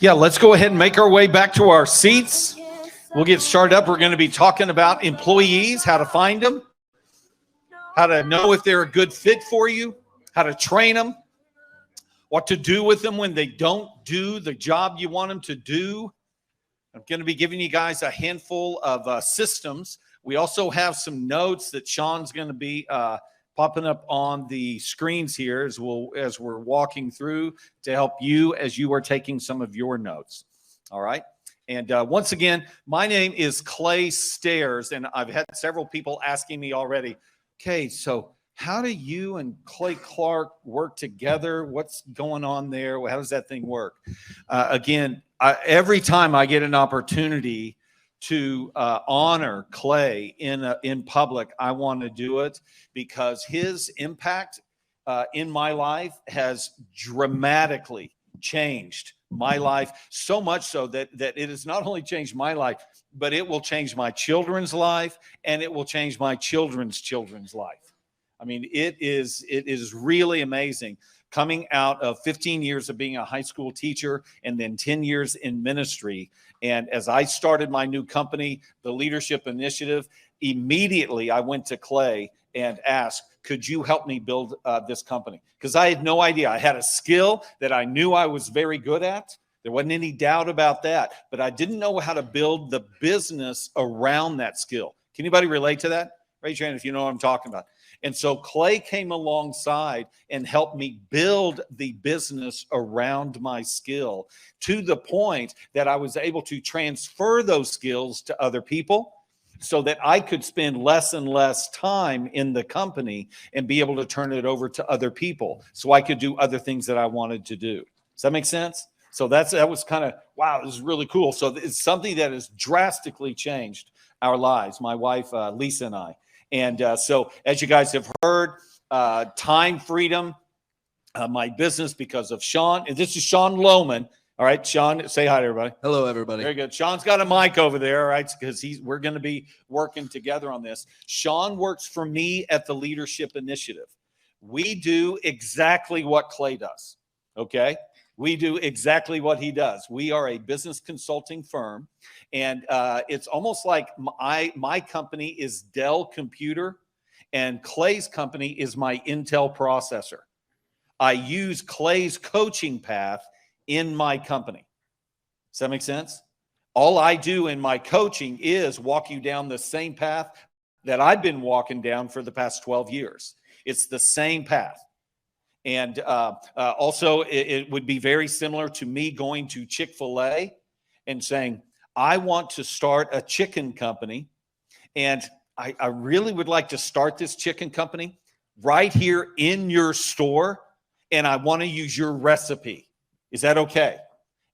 Yeah, let's go ahead and make our way back to our seats. We'll get started up. We're going to be talking about employees, how to find them, how to know if they're a good fit for you, how to train them, what to do with them when they don't do the job you want them to do. I'm going to be giving you guys a handful of systems. We also have some notes that Sean's going to be popping up on the screens here as we're walking through to help you as you are taking some of your notes. All right. And once again, my name is Clay Stairs, and I've had several people asking me already, okay, so how do you and Clay Clark work together? What's going on there? How does that thing work? Every time I get an opportunity to honor Clay in public, I want to do it because his impact in my life has dramatically changed my life, so much so that it has not only changed my life, but it will change my children's life, and it will change my children's children's life. I mean, it is really amazing. Coming out of 15 years of being a high school teacher and then 10 years in ministry. And as I started my new company, the Leadership Initiative, immediately I went to Clay and asked, could you help me build this company? Because I had no idea. I had a skill that I knew I was very good at. There wasn't any doubt about that. But I didn't know how to build the business around that skill. Can anybody relate to that? Raise your hand if you know what I'm talking about. And so Clay came alongside and helped me build the business around my skill to the point that I was able to transfer those skills to other people so that I could spend less and less time in the company and be able to turn it over to other people so I could do other things that I wanted to do. Does that make sense? So that was kind of, wow, this is really cool. So it's something that has drastically changed our lives, my wife, Lisa, and I. And so as you guys have heard, time freedom, my business because of Sean. And this is Sean Lohman. All right, Sean, say hi to everybody. Hello, everybody. Very good. Sean's got a mic over there, all right, because we're going to be working together on this. Sean works for me at the Leadership Initiative. We do exactly what Clay does, okay? We do exactly what he does. We are a business consulting firm, and it's almost like my company is Dell Computer, and Clay's company is my Intel processor. I use Clay's coaching path in my company. Does that make sense? All I do in my coaching is walk you down the same path that I've been walking down for the past 12 years. It's the same path. And also, it would be very similar to me going to Chick-fil-A and saying, I want to start a chicken company, and I really would like to start this chicken company right here in your store, and I want to use your recipe. Is that okay?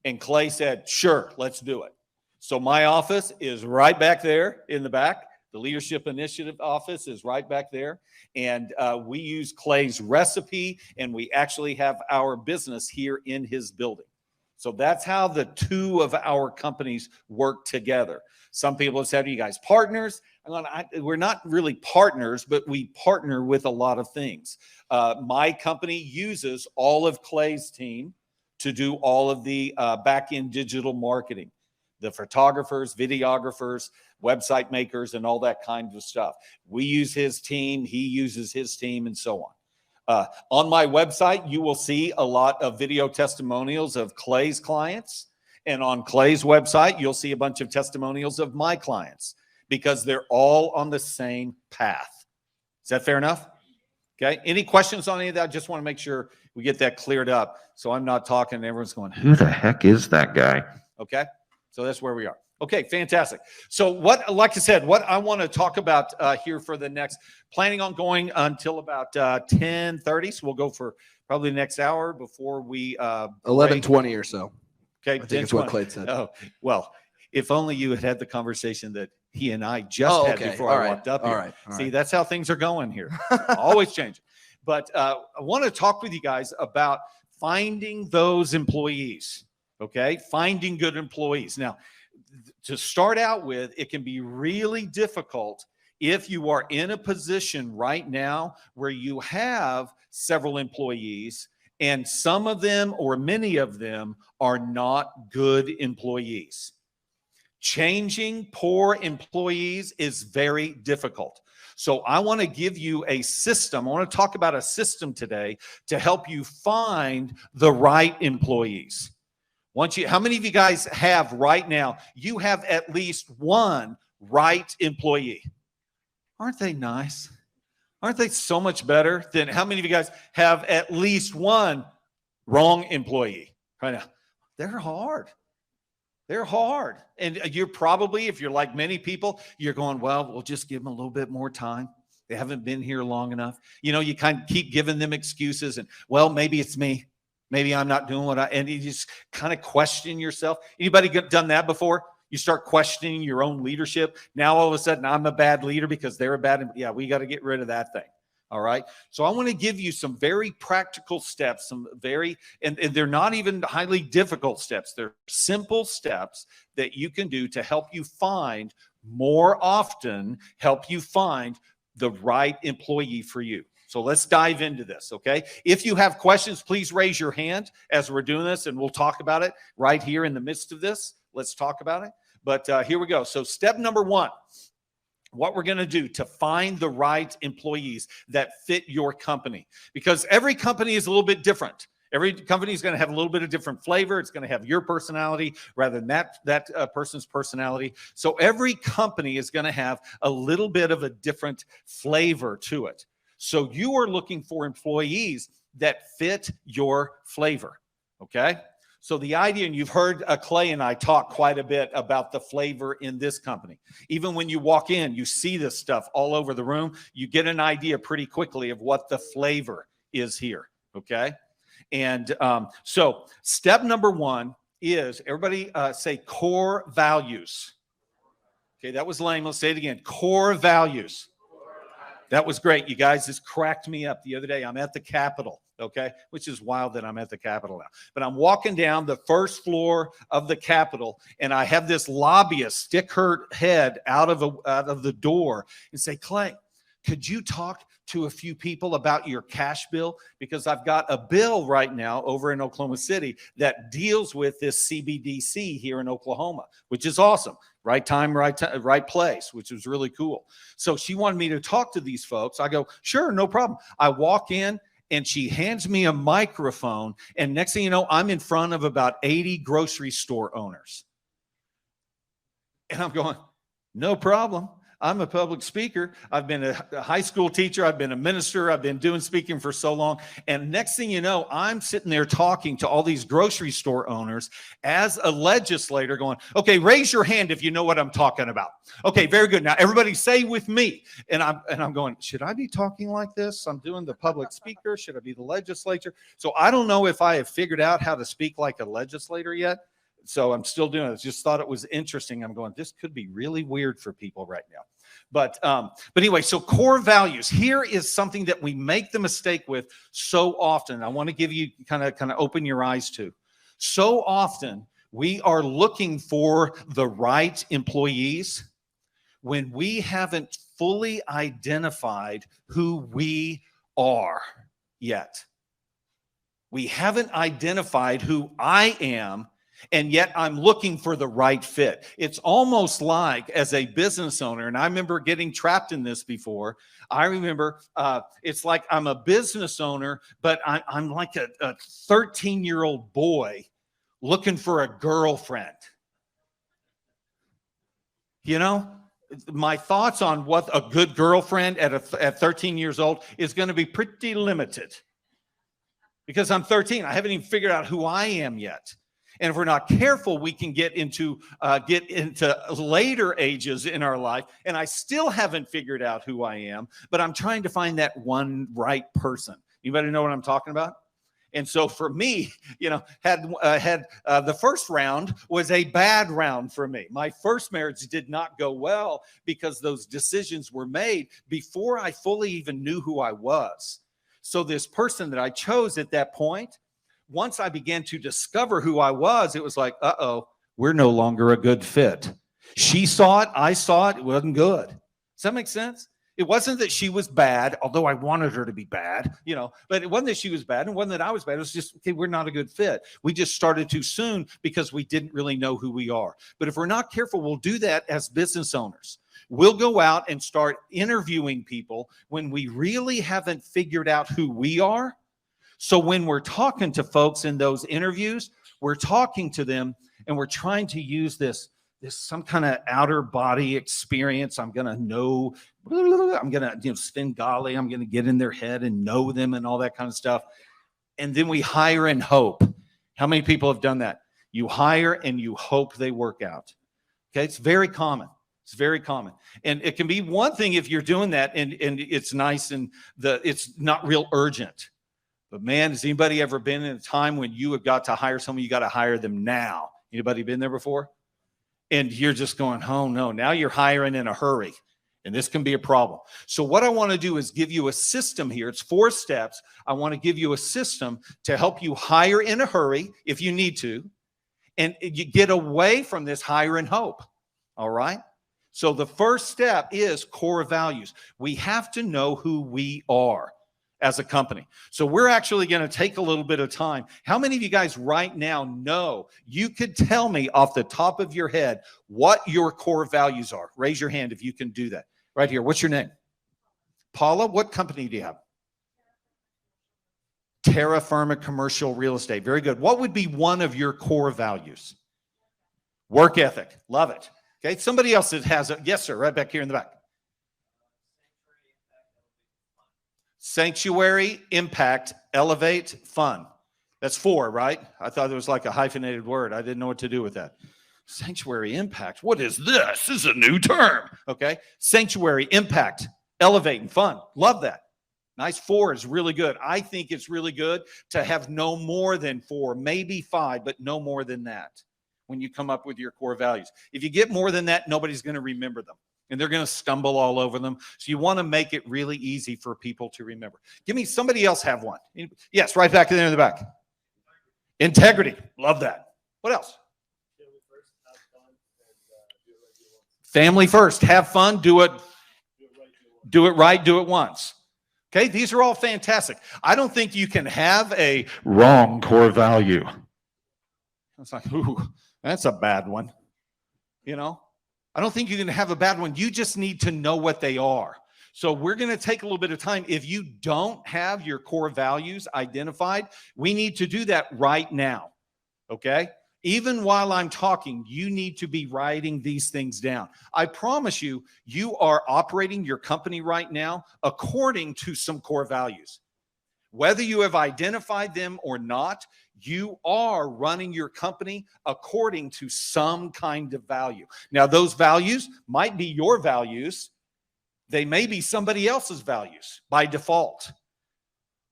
And Clay said, sure, let's do it. So my office is right back there in the back. The Leadership Initiative office is right back there. And we use Clay's recipe, and we actually have our business here in his building. So that's how the two of our companies work together. Some people have said, are you guys partners? We're not really partners, but we partner with a lot of things. My company uses all of Clay's team to do all of the back-end digital marketing, the photographers, videographers, website makers, and all that kind of stuff. We use his team, he uses his team, and so on. On my website, you will see a lot of video testimonials of Clay's clients. And on Clay's website, you'll see a bunch of testimonials of my clients because they're all on the same path. Is that fair enough? Okay. Any questions on any of that? I just want to make sure we get that cleared up so I'm not talking and everyone's going, who the heck is that guy? Okay. So that's where we are. Okay, fantastic. So like I said, what I want to talk about here for the next, planning on going until about 10:30. So we'll go for probably the next hour before we 11:20 or so. Okay, I think it's what Clay said. Oh, well, if only you had had the conversation that he and I just had before I walked up here. All right. See, that's how things are going here. Always change. But I want to talk with you guys about finding those employees. Okay, finding good employees. Now, to start out with, it can be really difficult if you are in a position right now where you have several employees And some of them, or many of them, are not good employees. Changing poor employees is very difficult. So I want to give you a system. I want to talk about a system today to help you find the right employees. How many of you guys have right now, you have at least one right employee? Aren't they nice? Aren't they so much better than how many of you guys have at least one wrong employee right now? They're hard. They're hard. And you're probably, if you're like many people, you're going, well, we'll just give them a little bit more time. They haven't been here long enough. You know, you kind of keep giving them excuses and, well, maybe it's me. Maybe I'm not doing and you just kind of question yourself. Anybody done that before? You start questioning your own leadership. Now, all of a sudden, I'm a bad leader because they're a bad. Yeah, we got to get rid of that thing. All right. So I want to give you some very practical steps, and they're not even highly difficult steps. They're simple steps that you can do to help you find the right employee for you. So let's dive into this, okay? If you have questions, please raise your hand as we're doing this, and we'll talk about it right here in the midst of this. Let's talk about it. But here we go. So step number one. What we're going to do to find the right employees that fit your company, because every company is a little bit different. Every company is going to have a little bit of different flavor. It's going to have your personality rather than that person's personality. So every company is going to have a little bit of a different flavor to it. So you are looking for employees that fit your flavor, okay? So the idea, and you've heard Clay and I talk quite a bit about the flavor in this company. Even when you walk in, you see this stuff all over the room. You get an idea pretty quickly of what the flavor is here, okay? And so step number one is, everybody say core values. Okay, that was lame. Let's say it again. Core values. That was great. You guys, this cracked me up the other day. I'm at the Capitol, okay, which is wild that I'm at the Capitol now. But I'm walking down the first floor of the Capitol, and I have this lobbyist stick her head out of the door and say, Clay, could you talk to a few people about your cash bill? Because I've got a bill right now over in Oklahoma City that deals with this CBDC here in Oklahoma, which is awesome. Right time, right place, which was really cool. So she wanted me to talk to these folks. I go, sure, no problem. I walk in, and she hands me a microphone, and next thing you know, I'm in front of about 80 grocery store owners. And I'm going, no problem. I'm a public speaker. I've been a high school teacher. I've been a minister. I've been doing speaking for so long. And next thing you know, I'm sitting there talking to all these grocery store owners as a legislator going, okay, raise your hand if you know what I'm talking about. Okay, very good. Now everybody say with me. And I'm going, should I be talking like this? I'm doing the public speaker. Should I be the legislature? So I don't know if I have figured out how to speak like a legislator yet. So I'm still doing it. Just thought it was interesting. I'm going, this could be really weird for people right now. But anyway, so core values. Here is something that we make the mistake with so often. I want to give you kind of open your eyes to. So often we are looking for the right employees when we haven't fully identified who we are yet. We haven't identified who I am, and yet I'm looking for the right fit. It's almost like, as a business owner, and I remember getting trapped in this before. I remember it's like I'm a business owner, but I'm like a 13-year-old boy looking for a girlfriend. You know, my thoughts on what a good girlfriend at 13 years old is going to be pretty limited, because I'm 13. I haven't even figured out who I am yet. And if we're not careful, we can get into later ages in our life, and I still haven't figured out who I am, but I'm trying to find that one right person. Anybody know what I'm talking about? And so for me, you know, the first round was a bad round for me. My first marriage did not go well because those decisions were made before I fully even knew who I was. So this person that I chose at that point, once I began to discover who I was, it was like, uh-oh, we're no longer a good fit. She saw it. I saw it. It wasn't good. Does that make sense? It wasn't that she was bad, although I wanted her to be bad, but it wasn't that she was bad and it wasn't that I was bad. It was just, okay, we're not a good fit. We just started too soon because we didn't really know who we are. But if we're not careful, we'll do that as business owners. We'll go out and start interviewing people when we really haven't figured out who we are. So when we're talking to folks in those interviews, we're talking to them and we're trying to use this some kind of outer body experience. I'm going to know, I'm going to, Svengali, I'm going to get in their head and know them and all that kind of stuff. And then we hire and hope. How many people have done that? You hire and you hope they work out. Okay. It's very common. It's very common. And it can be one thing if you're doing that and it's nice and it's not real urgent. But man, has anybody ever been in a time when you have got to hire someone, you got to hire them now? Anybody been there before? And you're just going, oh no, now you're hiring in a hurry. And this can be a problem. So what I want to do is give you a system here. It's 4 steps. I want to give you a system to help you hire in a hurry if you need to. And you get away from this hire and hope. All right. So the first step is core values. We have to know who we are as a company. So we're actually going to take a little bit of time. How many of you guys right now know you could tell me off the top of your head what your core values are? Raise your hand if you can do that. Right here. What's your name? Paula, what company do you have? Terra Firma Commercial Real Estate. Very good. What would be one of your core values? Work ethic. Love it. Okay. Somebody else that has it. Yes, sir. Right back here in the back. Sanctuary, impact, elevate, fun. That's 4, right? I thought it was like a hyphenated word. I didn't know what to do with that. Sanctuary, impact. What is this? This is a new term. Okay. Sanctuary, impact, elevate, and fun. Love that. Nice. 4 is really good. I think it's really good to have no more than 4, maybe 5, but no more than that when you come up with your core values. If you get more than that, nobody's going to remember them. And they're going to stumble all over them. So you want to make it really easy for people to remember. Give me, somebody else have one. Yes, right back there in the back. Integrity. Love that. What else? Family first. Have fun. Do it right. Do it once. Okay, these are all fantastic. I don't think you can have a wrong core value. It's like, ooh, that's a bad one. I don't think you can have a bad one. You just need to know what they are. So we're going to take a little bit of time. If you don't have your core values identified, we need to do that right now. Okay? Even while I'm talking, you need to be writing these things down. I promise you, you are operating your company right now according to some core values. Whether you have identified them or not, you are running your company according to some kind of value. Now, those values might be your values. They may be somebody else's values by default.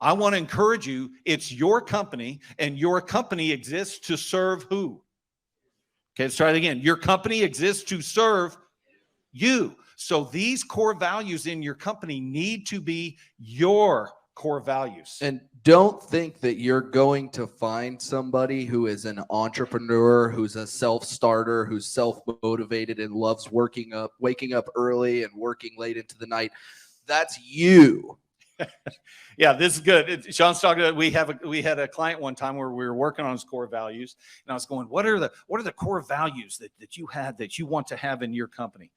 I want to encourage you, it's your company, and your company exists to serve who? Okay, let's try it again. Your company exists to serve you. So these core values in your company need to be your core values. And don't think that you're going to find somebody who is an entrepreneur, who's a self-starter, who's self-motivated and loves waking up early and working late into the night. That's you. Yeah, this is good. Sean's talking about, we had a client one time where we were working on his core values, and I was going, what are the core values that you had that you want to have in your company,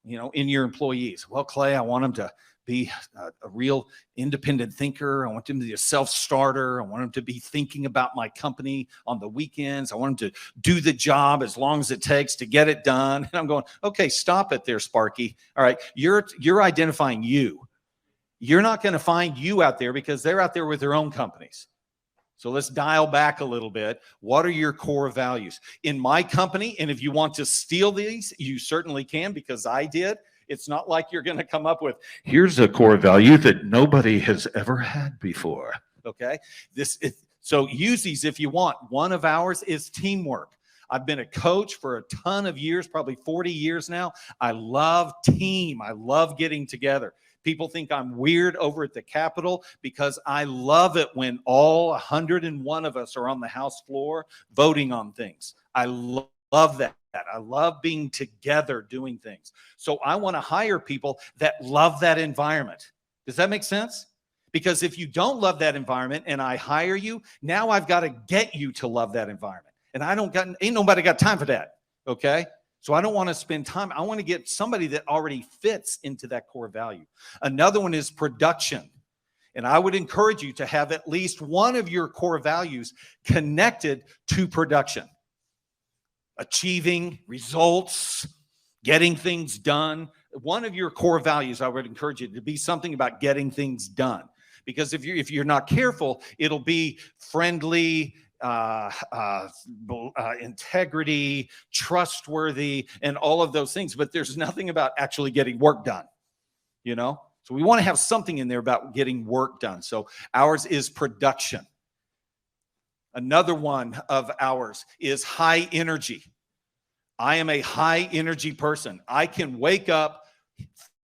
in your employees? Well, Clay, I want them to be a real independent thinker. I want them to be a self-starter. I want them to be thinking about my company on the weekends. I want them to do the job as long as it takes to get it done. And I'm going, okay, stop it there, Sparky. All right, you're identifying you. You're not going to find you out there because they're out there with their own companies. So let's dial back a little bit. What are your core values? In my company, and if you want to steal these, you certainly can, because I did. It's not like you're going to come up with, here's a core value that nobody has ever had before. Okay? So use these if you want. One of ours is teamwork. I've been a coach for a ton of years, probably 40 years now. I love team. I love getting together. People think I'm weird over at the Capitol because I love it when all 101 of us are on the House floor voting on things. I love love that. I love being together doing things. So I want to hire people that love that environment. Does that make sense? Because if you don't love that environment and I hire you, now I've got to get you to love that environment. And ain't nobody got time for that. Okay. So I don't want to spend time. I want to get somebody that already fits into that core value. Another one is production. And I would encourage you to have at least one of your core values connected to production. Achieving results, getting things done. One of your core values, I would encourage you to be something about getting things done. Because if you're not careful, it'll be friendly, integrity, trustworthy, and all of those things. But there's nothing about actually getting work done, you know? So we want to have something in there about getting work done. So ours is production. Another one of ours is high energy. I am a high energy person. I can wake up,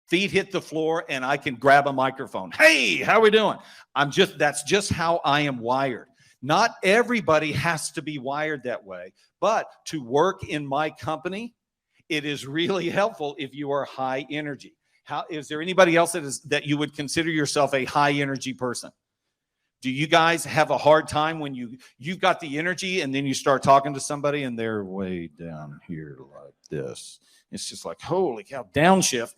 feet hit the floor, and I can grab a microphone. Hey, how are we doing? That's just how I am wired. Not everybody has to be wired that way, but to work in my company, it is really helpful if you are high energy. Is there anybody else that you would consider yourself a high energy person? Do you guys have a hard time when you've got the energy and then you start talking to somebody and they're way down here like this? It's just like, holy cow, downshift,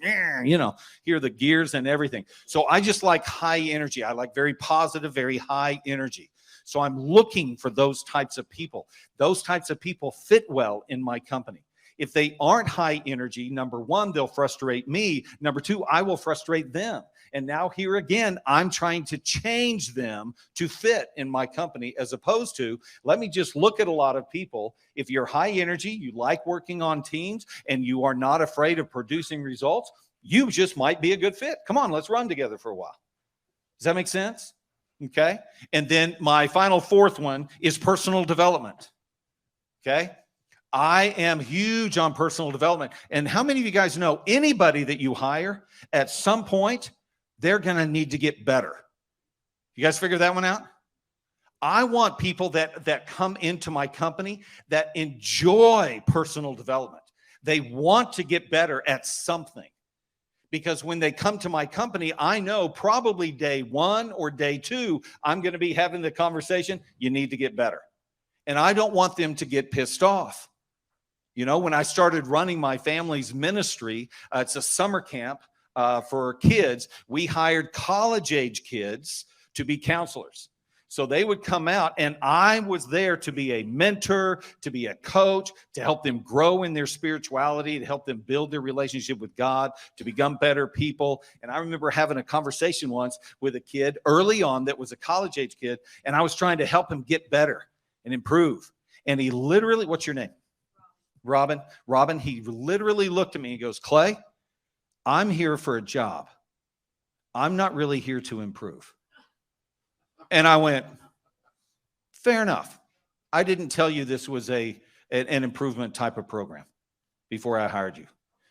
you know, hear the gears and everything. So I just like high energy. I like very positive, very high energy. So I'm looking for those types of people. Those types of people fit well in my company. If they aren't high energy, number one, they'll frustrate me. Number two, I will frustrate them. And now here again, I'm trying to change them to fit in my company, as opposed to, let me just look at a lot of people. If you're high energy, you like working on teams, and you are not afraid of producing results, you just might be a good fit. Come on, let's run together for a while. Does that make sense? Okay. And then my final fourth one is personal development. Okay. I am huge on personal development. And how many of you guys know anybody that you hire at some point, they're going to need to get better? You guys figure that one out? I want people that come into my company that enjoy personal development. They want to get better at something. Because when they come to my company, I know probably day one or day two, I'm going to be having the conversation, you need to get better. And I don't want them to get pissed off. You know, when I started running my family's ministry, it's a summer camp for kids. We hired college-age kids to be counselors. So they would come out, and I was there to be a mentor, to be a coach, to help them grow in their spirituality, to help them build their relationship with God, to become better people. And I remember having a conversation once with a kid early on that was a college-age kid, and I was trying to help him get better and improve. And he literally, what's your name? Robin, he literally looked at me and goes, Clay, I'm here for a job. I'm not really here to improve. And I went, fair enough. I didn't tell you this was an improvement type of program before I hired you.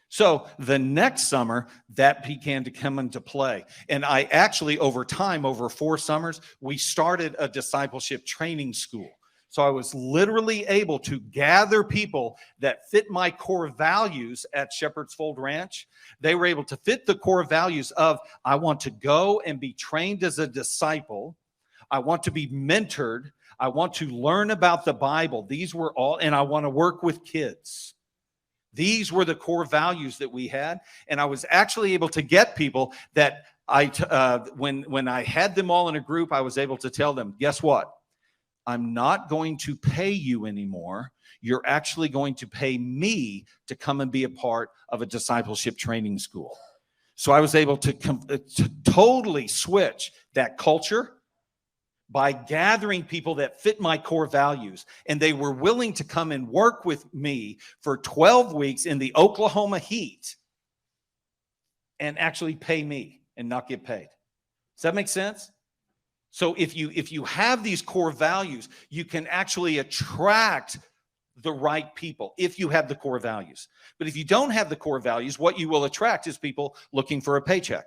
So the next summer, that began to come into play. And I actually, over time, over 4 summers, we started a discipleship training school. So I was literally able to gather people that fit my core values at Shepherd's Fold Ranch. They were able to fit the core values of, I want to go and be trained as a disciple. I want to be mentored. I want to learn about the Bible. These were all, and I want to work with kids. These were the core values that we had. And I was actually able to get people that when I had them all in a group, I was able to tell them, guess what? I'm not going to pay you anymore. You're actually going to pay me to come and be a part of a discipleship training school. So I was able to totally switch that culture by gathering people that fit my core values. And they were willing to come and work with me for 12 weeks in the Oklahoma heat and actually pay me and not get paid. Does that make sense? So if you have these core values, you can actually attract the right people if you have the core values. But if you don't have the core values, what you will attract is people looking for a paycheck.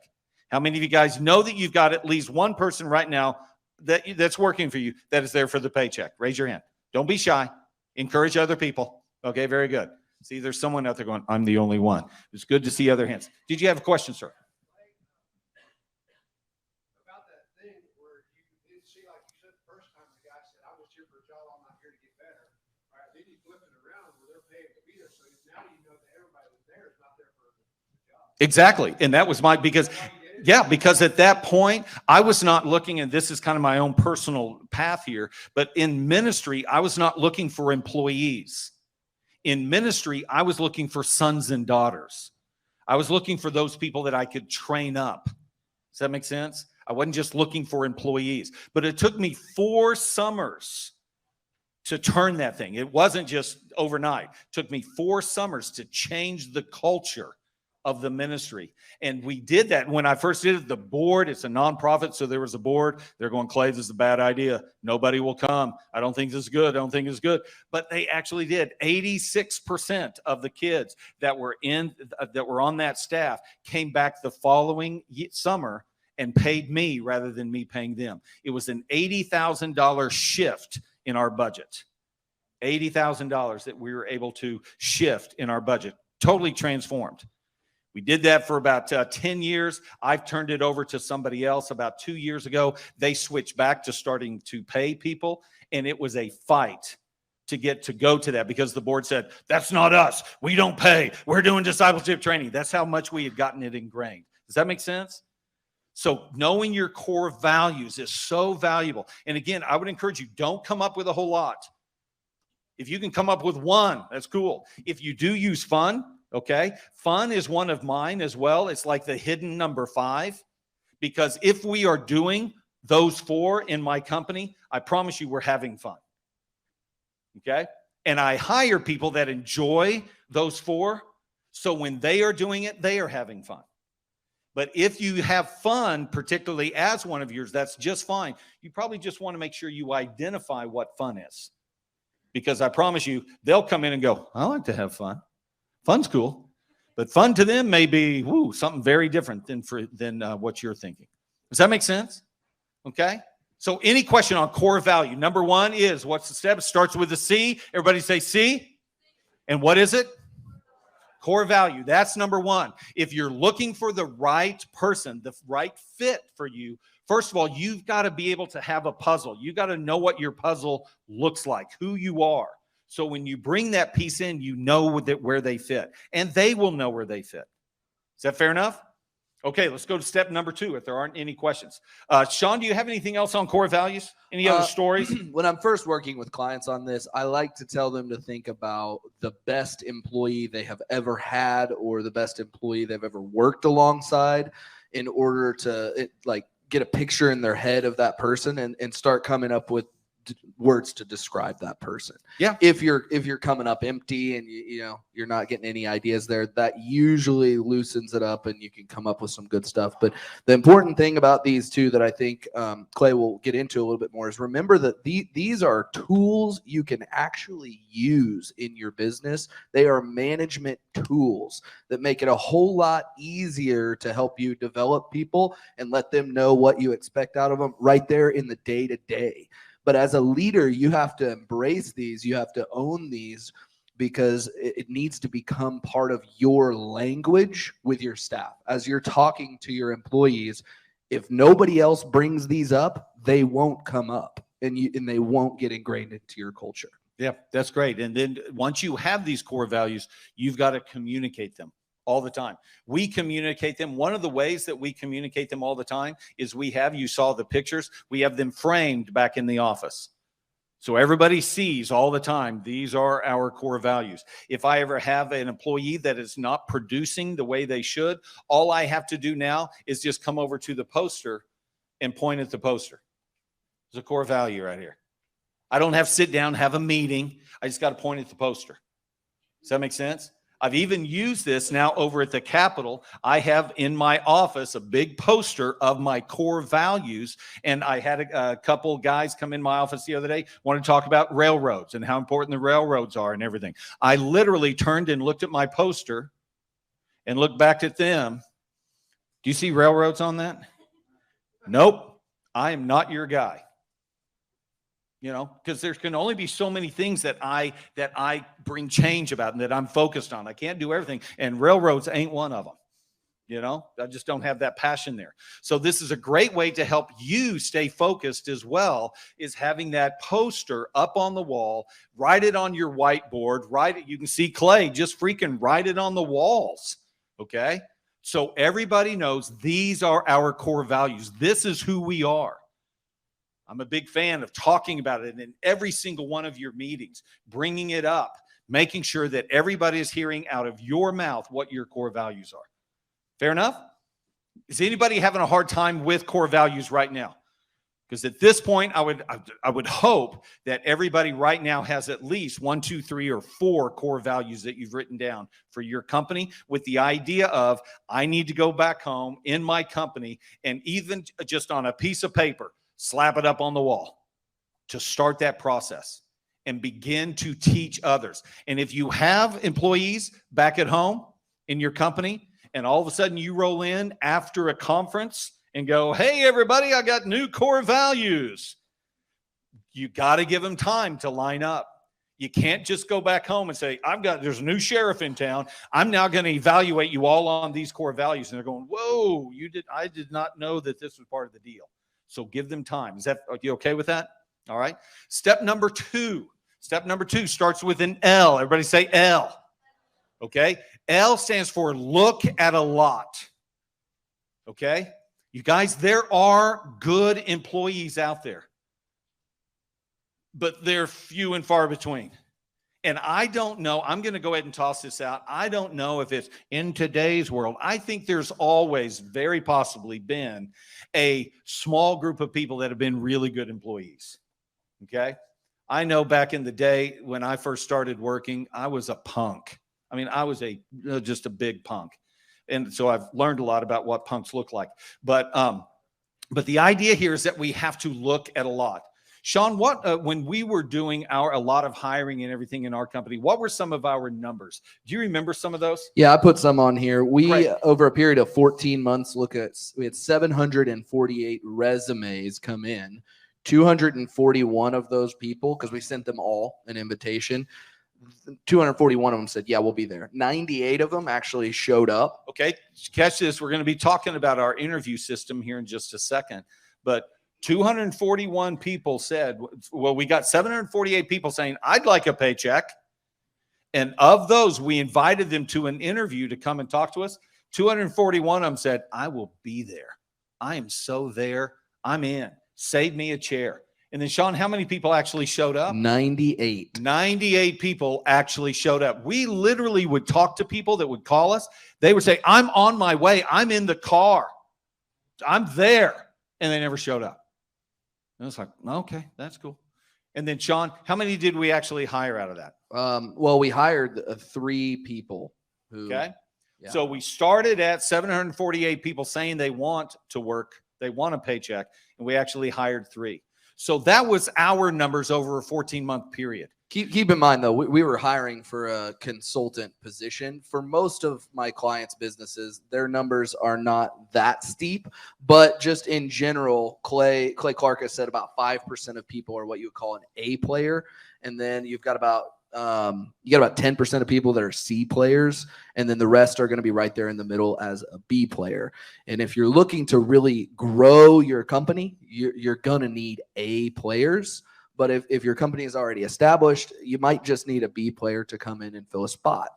How many of you guys know that you've got at least one person right now that's working for you that is there for the paycheck? Raise your hand. Don't be shy. Encourage other people. Okay, very good. See, there's someone out there going, I'm the only one. It's good to see other hands. Did you have a question, sir? About that thing where you did see, like you said the first time, the guy said, I'm just here for a job, I'm not here to get better. All right, then you flip it around where they're paying to be there, so now you know that everybody that's there is not there for the job. Exactly. And that was because at that point, I was not looking, and this is kind of my own personal path here, but in ministry, I was not looking for employees. In ministry, I was looking for sons and daughters. I was looking for those people that I could train up. Does that make sense? I wasn't just looking for employees, but it took me 4 summers to turn that thing. It wasn't just overnight. It took me 4 summers to change the culture of the ministry. And we did that. When I first did it, the board, it's a nonprofit, so there was a board. They're going, Clay, this is a bad idea. Nobody will come. I don't think this is good. I don't think it's good. But they actually did. 86% of the kids that were on that staff came back the following summer and paid me rather than me paying them. It was an $80,000 shift in our budget. $80,000 that we were able to shift in our budget. Totally transformed. We did that for about 10 years. I've turned it over to somebody else about 2 years ago. They switched back to starting to pay people, and it was a fight to get to go to that because the board said, that's not us. We don't pay. We're doing discipleship training. That's how much we had gotten it ingrained. Does that make sense? So knowing your core values is so valuable. And again, I would encourage you, don't come up with a whole lot. If you can come up with one, that's cool. If you do use fun, okay, fun is one of mine as well. It's like the hidden number 5, because if we are doing those 4 in my company, I promise you we're having fun. Okay? And I hire people that enjoy those 4. So when they are doing it, they are having fun. But if you have fun, particularly as one of yours, that's just fine. You probably just want to make sure you identify what fun is. Because I promise you, they'll come in and go, I like to have fun. Fun's cool. But fun to them may be something very different than what you're thinking. Does that make sense? Okay? So any question on core value? Number 1 is, what's the step? It starts with a C. Everybody say C. And what is it? Core value. That's number 1. If you're looking for the right person, the right fit for you, first of all, you've got to be able to have a puzzle. You got to know what your puzzle looks like, who you are. So when you bring that piece in, you know where they fit, and they will know where they fit. Is that fair enough? Okay, let's go to step number 2 if there aren't any questions. Sean, do you have anything else on core values? Any other stories? When I'm first working with clients on this, I like to tell them to think about the best employee they have ever had or the best employee they've ever worked alongside in order to get a picture in their head of that person and start coming up with words to describe that person. Yeah. If you're coming up empty and you're not getting any ideas there, that usually loosens it up and you can come up with some good stuff. But the important thing about these 2 that I think Clay will get into a little bit more is remember that these are tools you can actually use in your business. They are management tools that make it a whole lot easier to help you develop people and let them know what you expect out of them right there in the day-to-day. But as a leader, you have to embrace these. You have to own these because it needs to become part of your language with your staff. As you're talking to your employees, if nobody else brings these up, they won't come up and they won't get ingrained into your culture. Yeah, that's great. And then once you have these core values, you've got to communicate them all the time. We communicate them. One of the ways that we communicate them all the time is you saw the pictures, we have them framed back in the office. So everybody sees all the time, these are our core values. If I ever have an employee that is not producing the way they should, all I have to do now is just come over to the poster and point at the poster. There's a core value right here. I don't have to sit down, have a meeting. I just got to point at the poster. Does that make sense? I've even used this now over at the Capitol. I have in my office a big poster of my core values. And I had a couple guys come in my office the other day, want to talk about railroads and how important the railroads are and everything. I literally turned and looked at my poster and looked back at them. Do you see railroads on that? Nope. I am not your guy. You know, because there can only be so many things that I bring change about and that I'm focused on. I can't do everything, and railroads ain't one of them. You know, I just don't have that passion there. So this is a great way to help you stay focused as well, is having that poster up on the wall. Write it on your whiteboard. Write it. You can see Clay, just freaking write it on the walls. Okay. So everybody knows these are our core values. This is who we are. I'm a big fan of talking about it in every single one of your meetings, bringing it up, making sure that everybody is hearing out of your mouth what your core values are. Fair enough? Is anybody having a hard time with core values right now? Because at this point, I would hope that everybody right now has at least 1, 2, 3, or 4 core values that you've written down for your company, with the idea of, I need to go back home in my company and even just on a piece of paper, slap it up on the wall to start that process and begin to teach others. And if you have employees back at home in your company, and all of a sudden you roll in after a conference and go, hey, everybody, I got new core values. You got to give them time to line up. You can't just go back home and say, there's a new sheriff in town. I'm now going to evaluate you all on these core values. And they're going, whoa, I did not know that this was part of the deal. So give them time. Are you okay with that? All right. Step number 2 starts with an L. Everybody say L. Okay. L stands for look at a lot. Okay. You guys, there are good employees out there, but they're few and far between. And I don't know, I'm going to go ahead and toss this out. I don't know if it's in today's world. I think there's always very possibly been a small group of people that have been really good employees. Okay. I know back in the day when I first started working, I was a punk. I mean, I was just a big punk. And so I've learned a lot about what punks look like. But the idea here is that we have to look at a lot. Sean, when we were doing a lot of hiring and everything in our company, what were some of our numbers? Do you remember some of those? Yeah, I put some on here. Great. Over a period of 14 months, we had 748 resumes come in. 241 of those people, because we sent them all an invitation, 241 of them said, yeah, we'll be there. 98 of them actually showed up. Okay, catch this. We're going to be talking about our interview system here in just a second. But 241 people said, well, we got 748 people saying, I'd like a paycheck. And of those, we invited them to an interview to come and talk to us. 241 of them said, I will be there. I am so there. I'm in. Save me a chair. And then, Sean, how many people actually showed up? 98. 98 people actually showed up. We literally would talk to people that would call us. They would say, I'm on my way. I'm in the car. I'm there. And they never showed up. And it's like, okay, that's cool. And then, Sean, how many did we actually hire out of that? Well, we hired 3 people. Okay. Yeah. So we started at 748 people saying they want to work. They want a paycheck. And we actually hired 3. So that was our numbers over a 14-month period. Keep in mind, though, we were hiring for a consultant position. For most of my clients' businesses, their numbers are not that steep. But just in general, Clay Clark has said about 5% of people are what you would call an A player. And then you've got about 10% of people that are C players, and then the rest are going to be right there in the middle as a B player. And if you're looking to really grow your company, you're going to need A players. But if your company is already established, you might just need a B player to come in and fill a spot.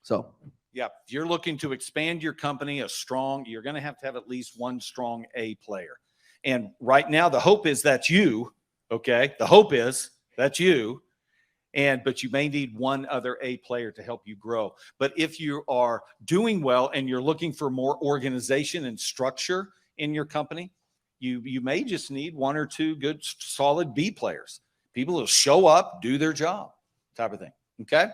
So, yeah, if you're looking to expand your company, you're going to have at least one strong A player. And right now, the hope is that's you. Okay, the hope is that's you. But you may need one other A player to help you grow. But if you are doing well and you're looking for more organization and structure in your company, you may just need 1 or 2 good, solid B players. People who show up, do their job, type of thing. Okay?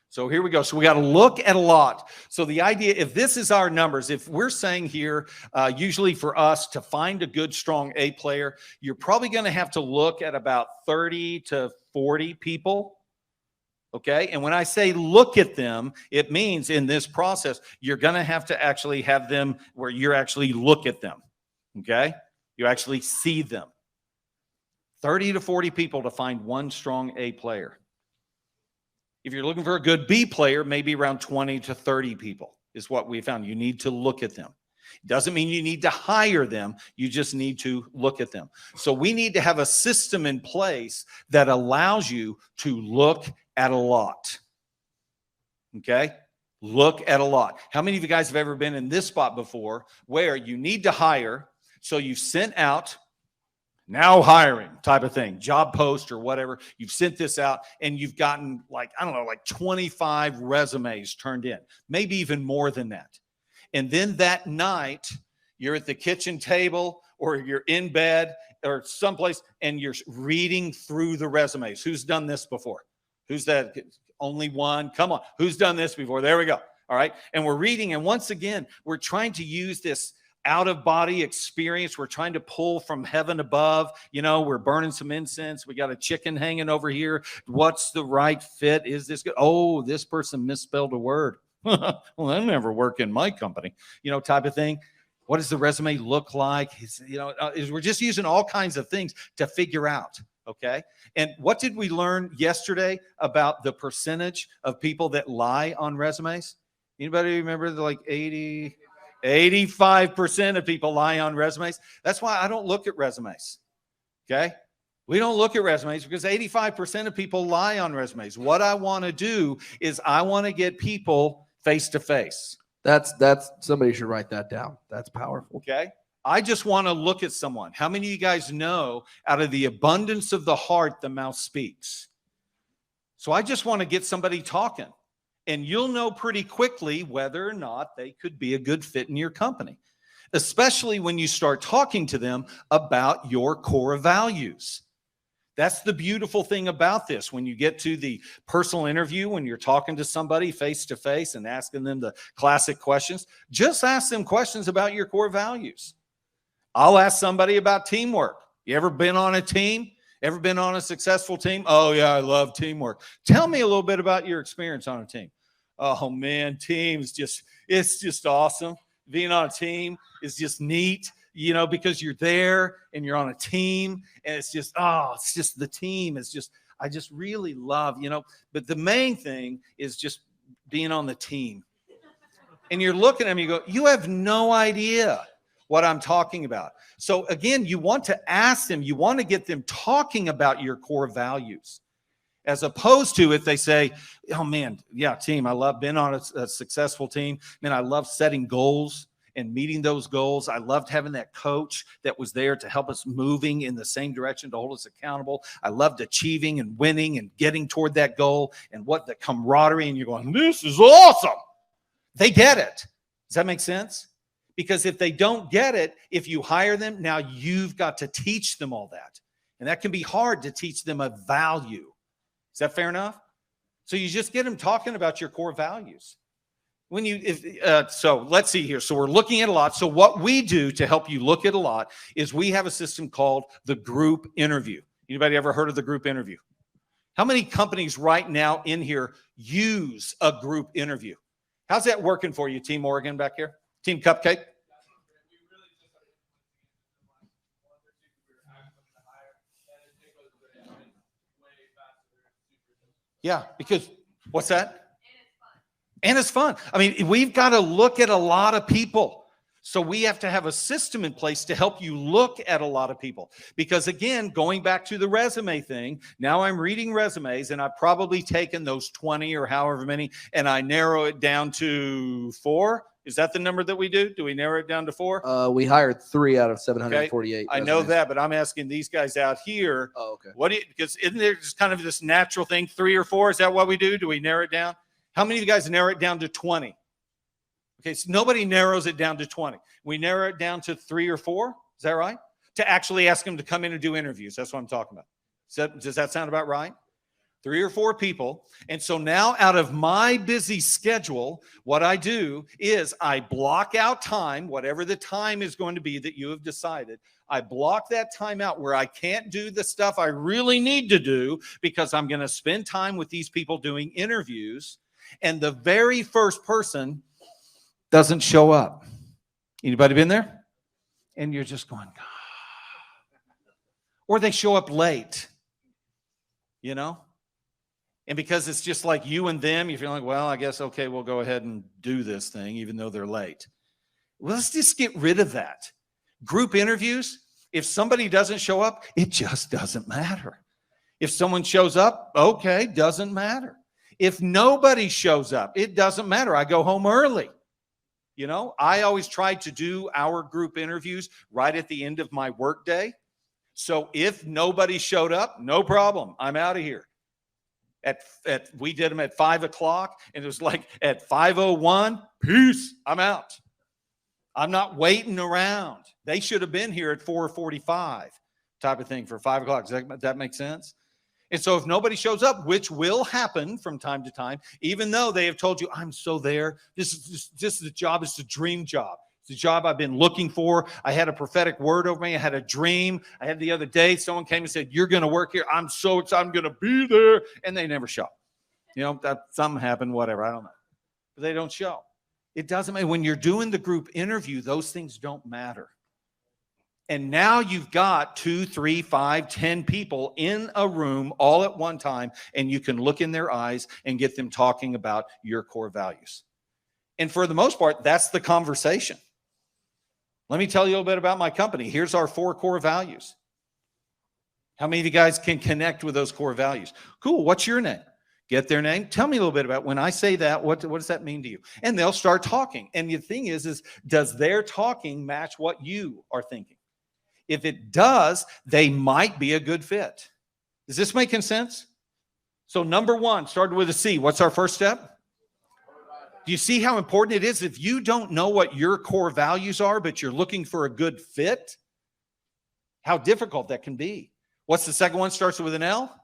So here we go. So we got to look at a lot. So the idea, if this is our numbers, if we're saying here, usually for us to find a good, strong A player, you're probably going to have to look at about 30 to 40 people. Okay. And when I say look at them, it means in this process, you're going to have to actually have them where you actually look at them. Okay. You actually see them. 30 to 40 people to find one strong A player. If you're looking for a good B player, maybe around 20 to 30 people is what we found. You need to look at them. It doesn't mean you need to hire them. You just need to look at them. So we need to have a system in place that allows you to look at a lot. Okay? Look at a lot. How many of you guys have ever been in this spot before where you need to hire, so you've sent out now hiring type of thing, job post or whatever. You've sent this out and you've gotten like 25 resumes turned in, maybe even more than that. And then that night you're at the kitchen table or you're in bed or someplace and you're reading through the resumes. Who's done this before? Who's that? Only one. Come on. Who's done this before? There we go. All right. And we're reading. And once again, we're trying to use this out-of-body experience. We're trying to pull from heaven above. You know, we're burning some incense. We got a chicken hanging over here. What's the right fit? Is this good? Oh, this person misspelled a word. Well, that never work in my company, type of thing. What does the resume look like? We're just using all kinds of things to figure out. Okay. And what did we learn yesterday about the percentage of people that lie on resumes? Anybody remember like 85% of people lie on resumes? That's why I don't look at resumes. Okay. We don't look at resumes because 85% of people lie on resumes. What I want to do is I want to get people face to face. That's somebody should write that down. That's powerful. Okay. I just want to look at someone. How many of you guys know out of the abundance of the heart, the mouth speaks? So I just want to get somebody talking, and you'll know pretty quickly whether or not they could be a good fit in your company, especially when you start talking to them about your core values. That's the beautiful thing about this. When you get to the personal interview, when you're talking to somebody face to face and asking them the classic questions, just ask them questions about your core values. I'll ask somebody about teamwork. You ever been on a team? Ever been on a successful team? Oh, yeah, I love teamwork. Tell me a little bit about your experience on a team. Oh, man, it's just awesome. Being on a team is just neat, because you're there and you're on a team, and it's just the team. I just really love, but the main thing is just being on the team. And you're looking at them, you go, you have no idea what I'm talking about. So again, you want to ask them, you want to get them talking about your core values, as opposed to if they say, oh man, yeah, team, I love being on a successful team. Man, I love setting goals and meeting those goals. I loved having that coach that was there to help us moving in the same direction, to hold us accountable. I loved achieving and winning and getting toward that goal, and what the camaraderie, and you're going, this is awesome. They get it. Does that make sense? Because if they don't get it, if you hire them, now you've got to teach them all that. And that can be hard to teach them a value. Is that fair enough? So you just get them talking about your core values. So let's see here. So we're looking at a lot. So what we do to help you look at a lot is we have a system called the group interview. Anybody ever heard of the group interview? How many companies right now in here use a group interview? How's that working for you, Team Oregon back here? Team Cupcake? Yeah, because what's that? And it's fun. I mean, we've got to look at a lot of people. So we have to have a system in place to help you look at a lot of people. Because again, going back to the resume thing, now I'm reading resumes, and I've probably taken those 20 or however many, and I narrow it down to 4. Is that the number that we do? Do we narrow it down to 4? We hired 3 out of 748. Okay. I know that, but I'm asking these guys out here. Oh, okay. Because isn't there just kind of this natural thing, 3 or 4? Is that what we do? Do we narrow it down? How many of you guys narrow it down to 20? Okay, so nobody narrows it down to 20. We narrow it down to 3 or 4. Is that right? To actually ask them to come in and do interviews. That's what I'm talking about. Does that sound about right? 3 or 4 people. And so now, out of my busy schedule, what I do is I block out time, whatever the time is going to be that you have decided. I block that time out where I can't do the stuff I really need to do because I'm going to spend time with these people doing interviews. And the very first person doesn't show up. Anybody been there? And you're just going, or they show up late, you know? And because it's just like you and them, you feel like, well, I guess, okay, we'll go ahead and do this thing, even though they're late. Well, let's just get rid of that. Group interviews, if somebody doesn't show up, it just doesn't matter. If someone shows up, okay, doesn't matter. If nobody shows up, it doesn't matter. I go home early. You know, I always try to do our group interviews right at the end of my workday. So if nobody showed up, no problem. I'm out of here. We did them at 5 o'clock, and it was like at 5:01, peace, I'm out. I'm not waiting around. They should have been here at 4:45 type of thing for 5 o'clock. Does that make sense? And so if nobody shows up, which will happen from time to time, even though they have told you, I'm so there, this is the job, it's a dream job. It's a job I've been looking for. I had a prophetic word over me. I had a dream. I had the other day, someone came and said, you're going to work here. I'm so excited. I'm going to be there. And they never show. You know, something happened, whatever. I don't know. But they don't show. It doesn't matter. When you're doing the group interview, those things don't matter. And now you've got 2, 3, 5, 10 people in a room all at one time, and you can look in their eyes and get them talking about your core values. And for the most part, that's the conversation. Let me tell you a little bit about my company. Here's our 4 core values. How many of you guys can connect with those core values? Cool. What's your name? Get their name. Tell me a little bit about when I say that, what does that mean to you? And they'll start talking. And the thing is does their talking match what you are thinking? If it does, they might be a good fit. Is this making sense? So number 1, started with a C. What's our first step? Do you see how important it is? If you don't know what your core values are, but you're looking for a good fit, how difficult that can be. What's the second one? Starts with an L?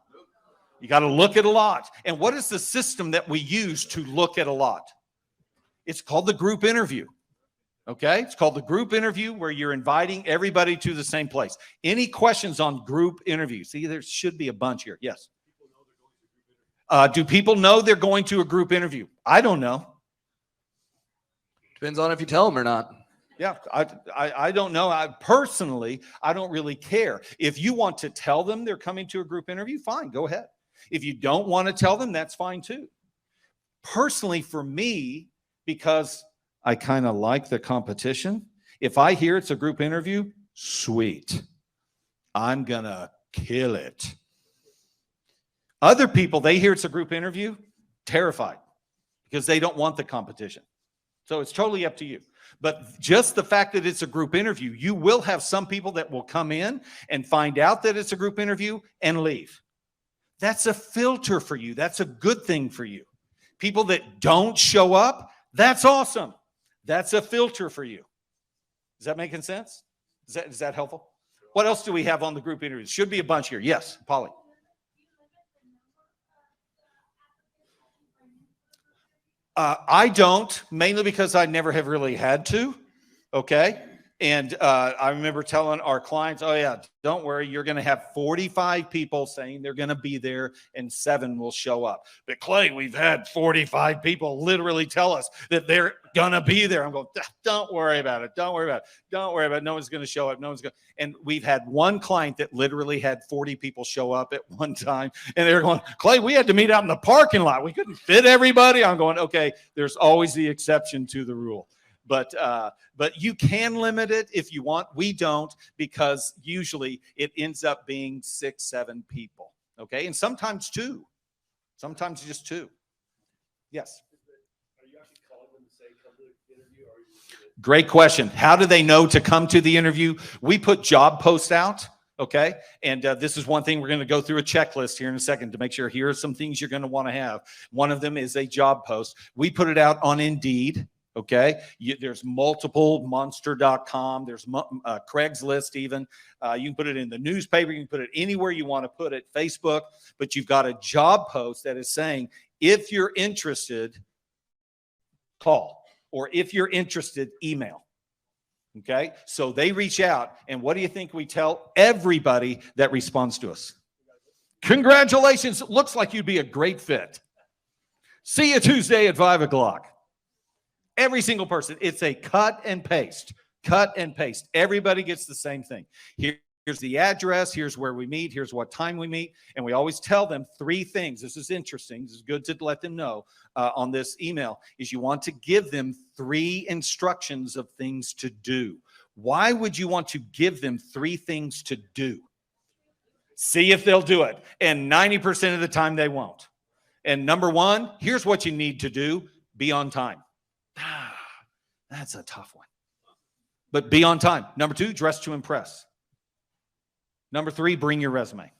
You got to look at a lot. And what is the system that we use to look at a lot? It's called the group interview. Okay? It's called the group interview, where you're inviting everybody to the same place. Any questions on group interviews? See, there should be a bunch here. Yes. Do people know they're going to a group interview? I don't know. Depends on if you tell them or not. Yeah, I don't know. I don't really care. If you want to tell them they're coming to a group interview, fine, go ahead. If you don't want to tell them, that's fine too. Personally, for me, because I kind of like the competition, if I hear it's a group interview, sweet. I'm going to kill it. Other people, they hear it's a group interview, terrified, because they don't want the competition. So it's totally up to you. But just the fact that it's a group interview, you will have some people that will come in and find out that it's a group interview and leave. That's a filter for you. That's a good thing for you. People that don't show up, that's awesome. That's a filter for you. Is that making sense? Is that helpful? What else do we have on the group interviews? Should be a bunch here. Yes, Polly. I don't, mainly because I never have really had to, okay? And I remember telling our clients, oh yeah, don't worry, you're going to have 45 people saying they're going to be there and 7 will show up. But Clay, we've had 45 people literally tell us that they're going to be there. I'm going, don't worry about it. Don't worry about it. Don't worry about it. No one's going to show up. No one's going to. And we've had one client that literally had 40 people show up at one time. And they're going, Clay, we had to meet out in the parking lot. We couldn't fit everybody. I'm going, okay, there's always the exception to the rule. But you can limit it if you want. We don't, because usually it ends up being 6, 7 people. Okay, and sometimes 2, sometimes just 2. Yes. Are you actually calling them to say come to the interview? Or are you Great question. How do they know to come to the interview? We put job posts out. Okay, and this is one thing we're going to go through a checklist here in a second to make sure here are some things you're going to want to have. One of them is a job post. We put it out on Indeed. Okay, there's multiple, monster.com, there's Craigslist even. You can put it in the newspaper, you can put it anywhere you want to put it, Facebook, but you've got a job post that is saying, if you're interested, call, or if you're interested, email. Okay, so they reach out, and what do you think we tell everybody that responds to us? Congratulations, it looks like you'd be a great fit. See you Tuesday at 5 o'clock. Every single person. It's a cut and paste. Cut and paste. Everybody gets the same thing. Here's the address. Here's where we meet. Here's what time we meet. And we always tell them 3 things. This is interesting. This is good to let them know on this email, is you want to give them 3 instructions of things to do. Why would you want to give them 3 things to do? See if they'll do it. And 90% of the time they won't. And number 1, here's what you need to do. Be on time. That's a tough one. But be on time. Number 2, dress to impress. Number 3, bring your resume.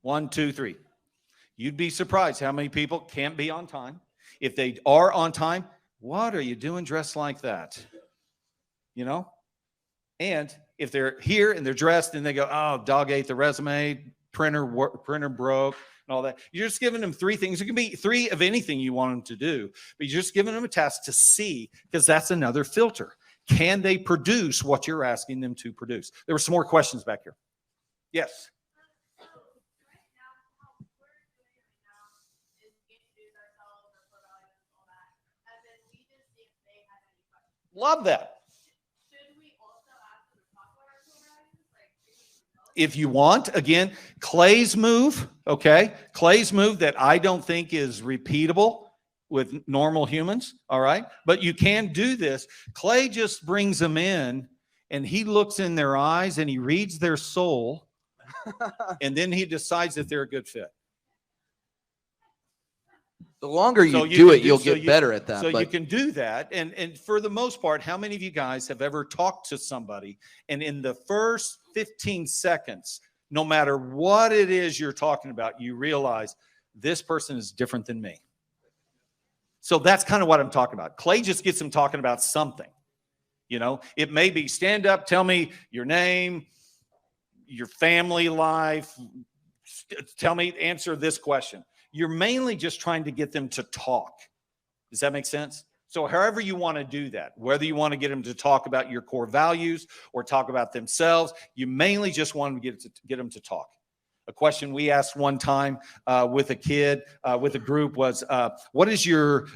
1, 2, 3. You'd be surprised how many people can't be on time. If they are on time, what are you doing dressed like that? You know? And if they're here and they're dressed and they go, oh, dog ate the resume, printer broke, and all that. You're just giving them 3 things. It can be 3 of anything you want them to do, but you're just giving them a task to see, because that's another filter. Can they produce what you're asking them to produce? There were some more questions back here. Yes. Love that. If you want, again, Clay's move, okay? Clay's move that I don't think is repeatable with normal humans, all right? But you can do this. Clay just brings them in, and he looks in their eyes, and he reads their soul, and then he decides that they're a good fit. The longer you do it, you'll get better at that. So you can do that. And for the most part, how many of you guys have ever talked to somebody, and in the first 15 seconds, no matter what it is you're talking about, you realize this person is different than me? So that's kind of what I'm talking about. Clay just gets them talking about something. You know, it may be stand up, tell me your name, your family life, answer this question. You're mainly just trying to get them to talk. Does that make sense? So however you want to do that, whether you want to get them to talk about your core values or talk about themselves, you mainly just want to get them to talk. A question we asked one time with a kid, with a group was, what is your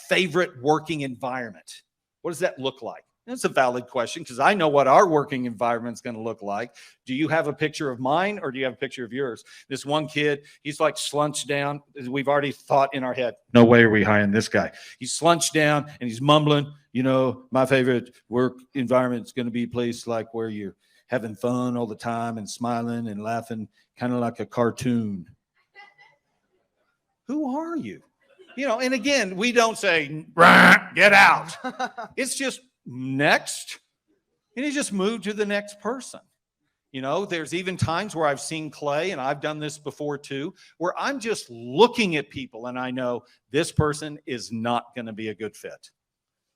favorite working environment? What does that look like? And it's a valid question, because I know what our working environment is going to look like. Do you have a picture of mine, or do you have a picture of yours? This one kid, he's like slunched down. We've already thought in our head, no way are we hiring this guy. He's slunched down and he's mumbling, you know, my favorite work environment is going to be a place like where you're having fun all the time and smiling and laughing, kind of like a cartoon. Who are you? You know, and again, we don't say, get out. It's just next. And you just move to the next person. You know, there's even times where I've seen Clay, and I've done this before too, where I'm just looking at people and I know this person is not going to be a good fit.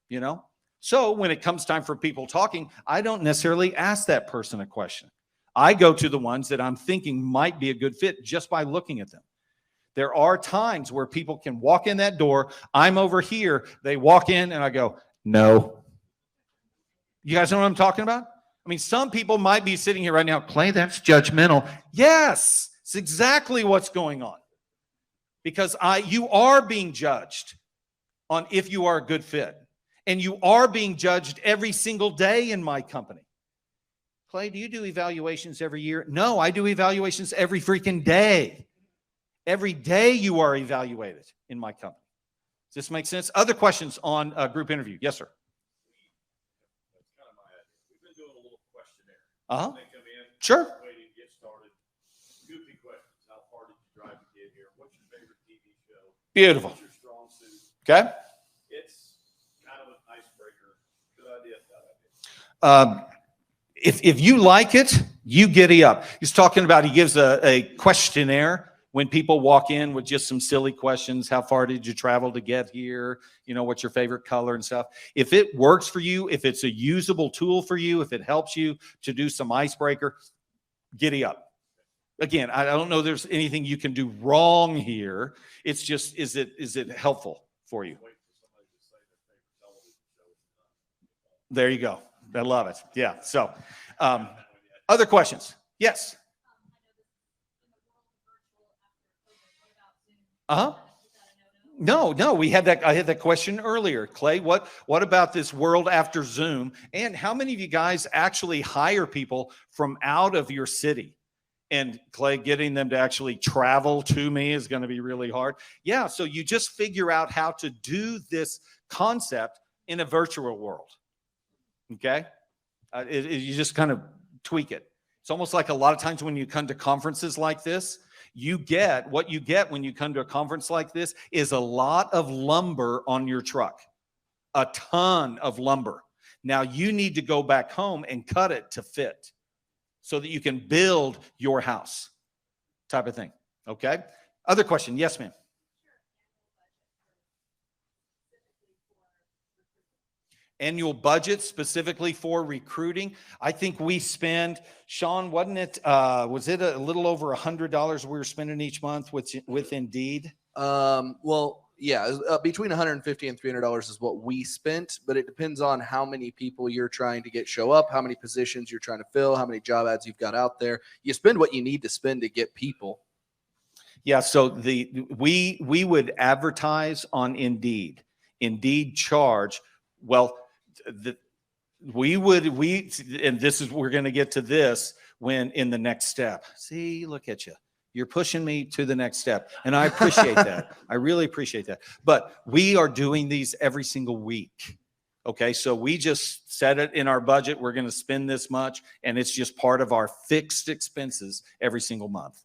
You know? So when it comes time for people talking, I don't necessarily ask that person a question. I go to the ones that I'm thinking might be a good fit just by looking at them. There are times where people can walk in that door. I'm over here. They walk in and I go, no. You guys know what I'm talking about? I mean, some people might be sitting here right now, Clay, that's judgmental. Yes, it's exactly what's going on. Because you are being judged on if you are a good fit. And you are being judged every single day in my company. Clay, do you do evaluations every year? No, I do evaluations every freaking day. Every day you are evaluated in my company. Does this make sense? Other questions on a group interview? Yes, sir. That's kind of my idea. We've been doing a little questionnaire. Uh-huh. They come in, Sure. waiting to get started. Goofy questions. How far did you drive to get here? What's your favorite TV show? Beautiful. What's your strong suit? Okay. It's kind of an icebreaker. Good idea. Bad idea. If you like it, you giddy up. He's talking about, he gives a questionnaire when people walk in with just some silly questions. How far did you travel to get here? You know, what's your favorite color and stuff. If it works for you, if it's a usable tool for you, if it helps you to do some icebreaker, giddy up. Again, I don't know there's anything you can do wrong here. It's just, is it helpful for you? Wait for somebody to say their favorite television show. There you go. I love it. Yeah. So, other questions? Yes. No, we had that. I had that question earlier, Clay. What about this world after Zoom? And how many of you guys actually hire people from out of your city? And Clay, getting them to actually travel to me is going to be really hard. Yeah, so you just figure out how to do this concept in a virtual world. Okay, you just kind of tweak it. It's almost like a lot of times when you come to conferences like this. What you get when you come to a conference like this is a lot of lumber on your truck, a ton of lumber. Now you need to go back home and cut it to fit so that you can build your house type of thing. Okay. Other question. Yes, ma'am. Annual budget specifically for recruiting. I think we spend, Sean, wasn't it, was it a little over $100 we were spending each month with Indeed? Well, yeah, between $150 and $300 is what we spent, but it depends on how many people you're trying to get show up, how many positions you're trying to fill, how many job ads you've got out there. You spend what you need to spend to get people. Yeah, so we would advertise on Indeed. Indeed charge, well, and this is, we're going to get to this when in the next step. See, look at you. You're pushing me to the next step. And I appreciate that. I really appreciate that. But we are doing these every single week. Okay. So we just set it in our budget. We're going to spend this much. And it's just part of our fixed expenses every single month.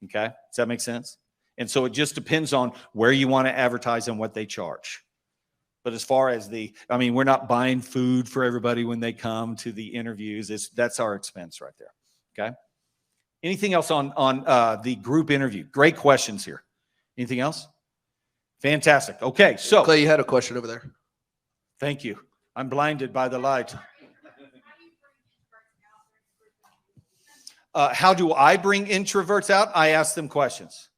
Okay. Does that make sense? And so it just depends on where you want to advertise and what they charge. But as far as we're not buying food for everybody when they come to the interviews. That's our expense right there. Okay. Anything else on the group interview? Great questions here. Anything else? Fantastic. Okay. So Clay, you had a question over there. Thank you. I'm blinded by the light. How do I bring introverts out? I ask them questions.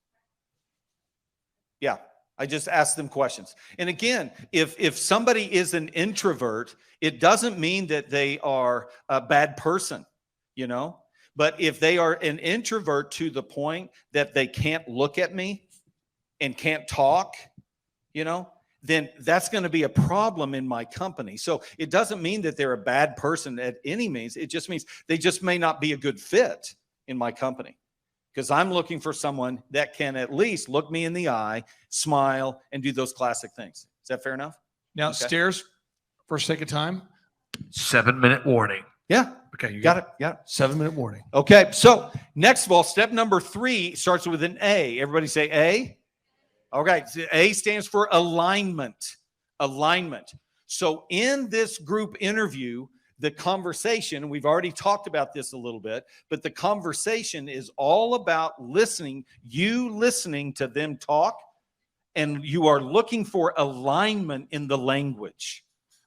Yeah. I just ask them questions. And again, if somebody is an introvert, it doesn't mean that they are a bad person, you know? But if they are an introvert to the point that they can't look at me and can't talk, you know, then that's going to be a problem in my company. So it doesn't mean that they're a bad person at any means. It just means they just may not be a good fit in my company. Because I'm looking for someone that can at least look me in the eye, smile, and do those classic things. Is that fair enough? Now, Okay. Stairs, for sake of time, 7-minute warning. Yeah. Okay, you Got it. Yeah. 7-minute warning. Okay. So next of all, step number 3 starts with an A. Everybody say A. Okay. So A stands for alignment. Alignment. So in this group interview, the conversation, we've already talked about this a little bit, but the conversation is all about listening, you listening to them talk, and you are looking for alignment in the language.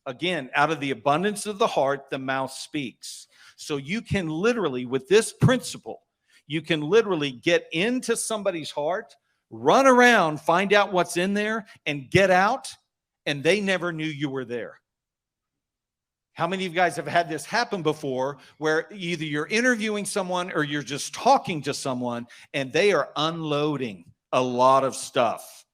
Again, out of the abundance of the heart, the mouth speaks. So you can literally, with this principle, you can literally get into somebody's heart, run around, find out what's in there, and get out, and they never knew you were there. How many of you guys have had this happen before where either you're interviewing someone or you're just talking to someone and they are unloading a lot of stuff,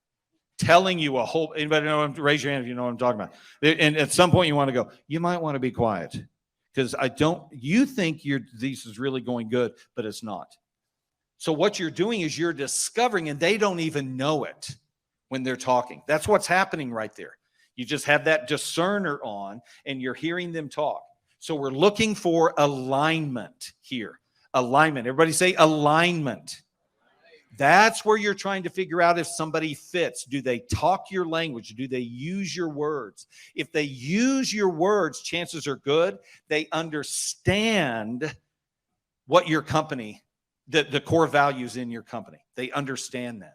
telling you a whole, anybody know, raise your hand if you know what I'm talking about. And at some point you want to go, you might want to be quiet because you think this is really going good, but it's not. So what you're doing is you're discovering, and they don't even know it when they're talking. That's what's happening right there. You just have that discerner on and you're hearing them talk. So we're looking for alignment here. Alignment. Everybody say alignment. That's where you're trying to figure out if somebody fits. Do they talk your language? Do they use your words? If they use your words, chances are good they understand what your company, the core values in your company. They understand that.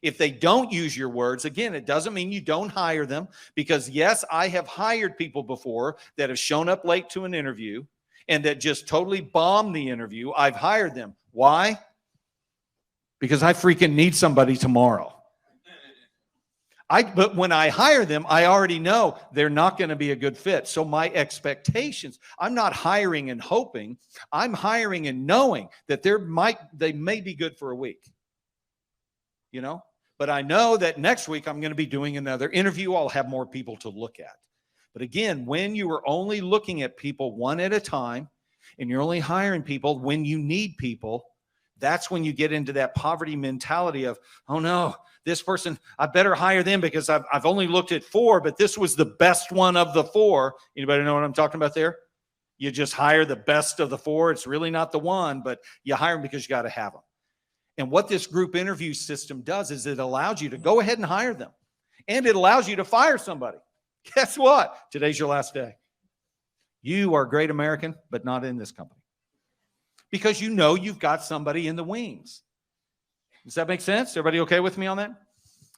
If they don't use your words, again, it doesn't mean you don't hire them, because yes, I have hired people before that have shown up late to an interview and that just totally bombed the interview. I've hired them. Why? Because I freaking need somebody tomorrow. But when I hire them, I already know they're not going to be a good fit. So my expectations, I'm not hiring and hoping. I'm hiring and knowing that they may be good for a week. You know? But I know that next week I'm going to be doing another interview. I'll have more people to look at. But again, when you are only looking at people one at a time and you're only hiring people when you need people, that's when you get into that poverty mentality of, oh no, this person, I better hire them because I've only looked at 4, but this was the best one of the 4. Anybody know what I'm talking about there? You just hire the best of the 4. It's really not the one, but you hire them because you got to have them. And what this group interview system does is it allows you to go ahead and hire them. And it allows you to fire somebody. Guess what? Today's your last day. You are a great American, but not in this company. Because you know you've got somebody in the wings. Does that make sense? Everybody okay with me on that?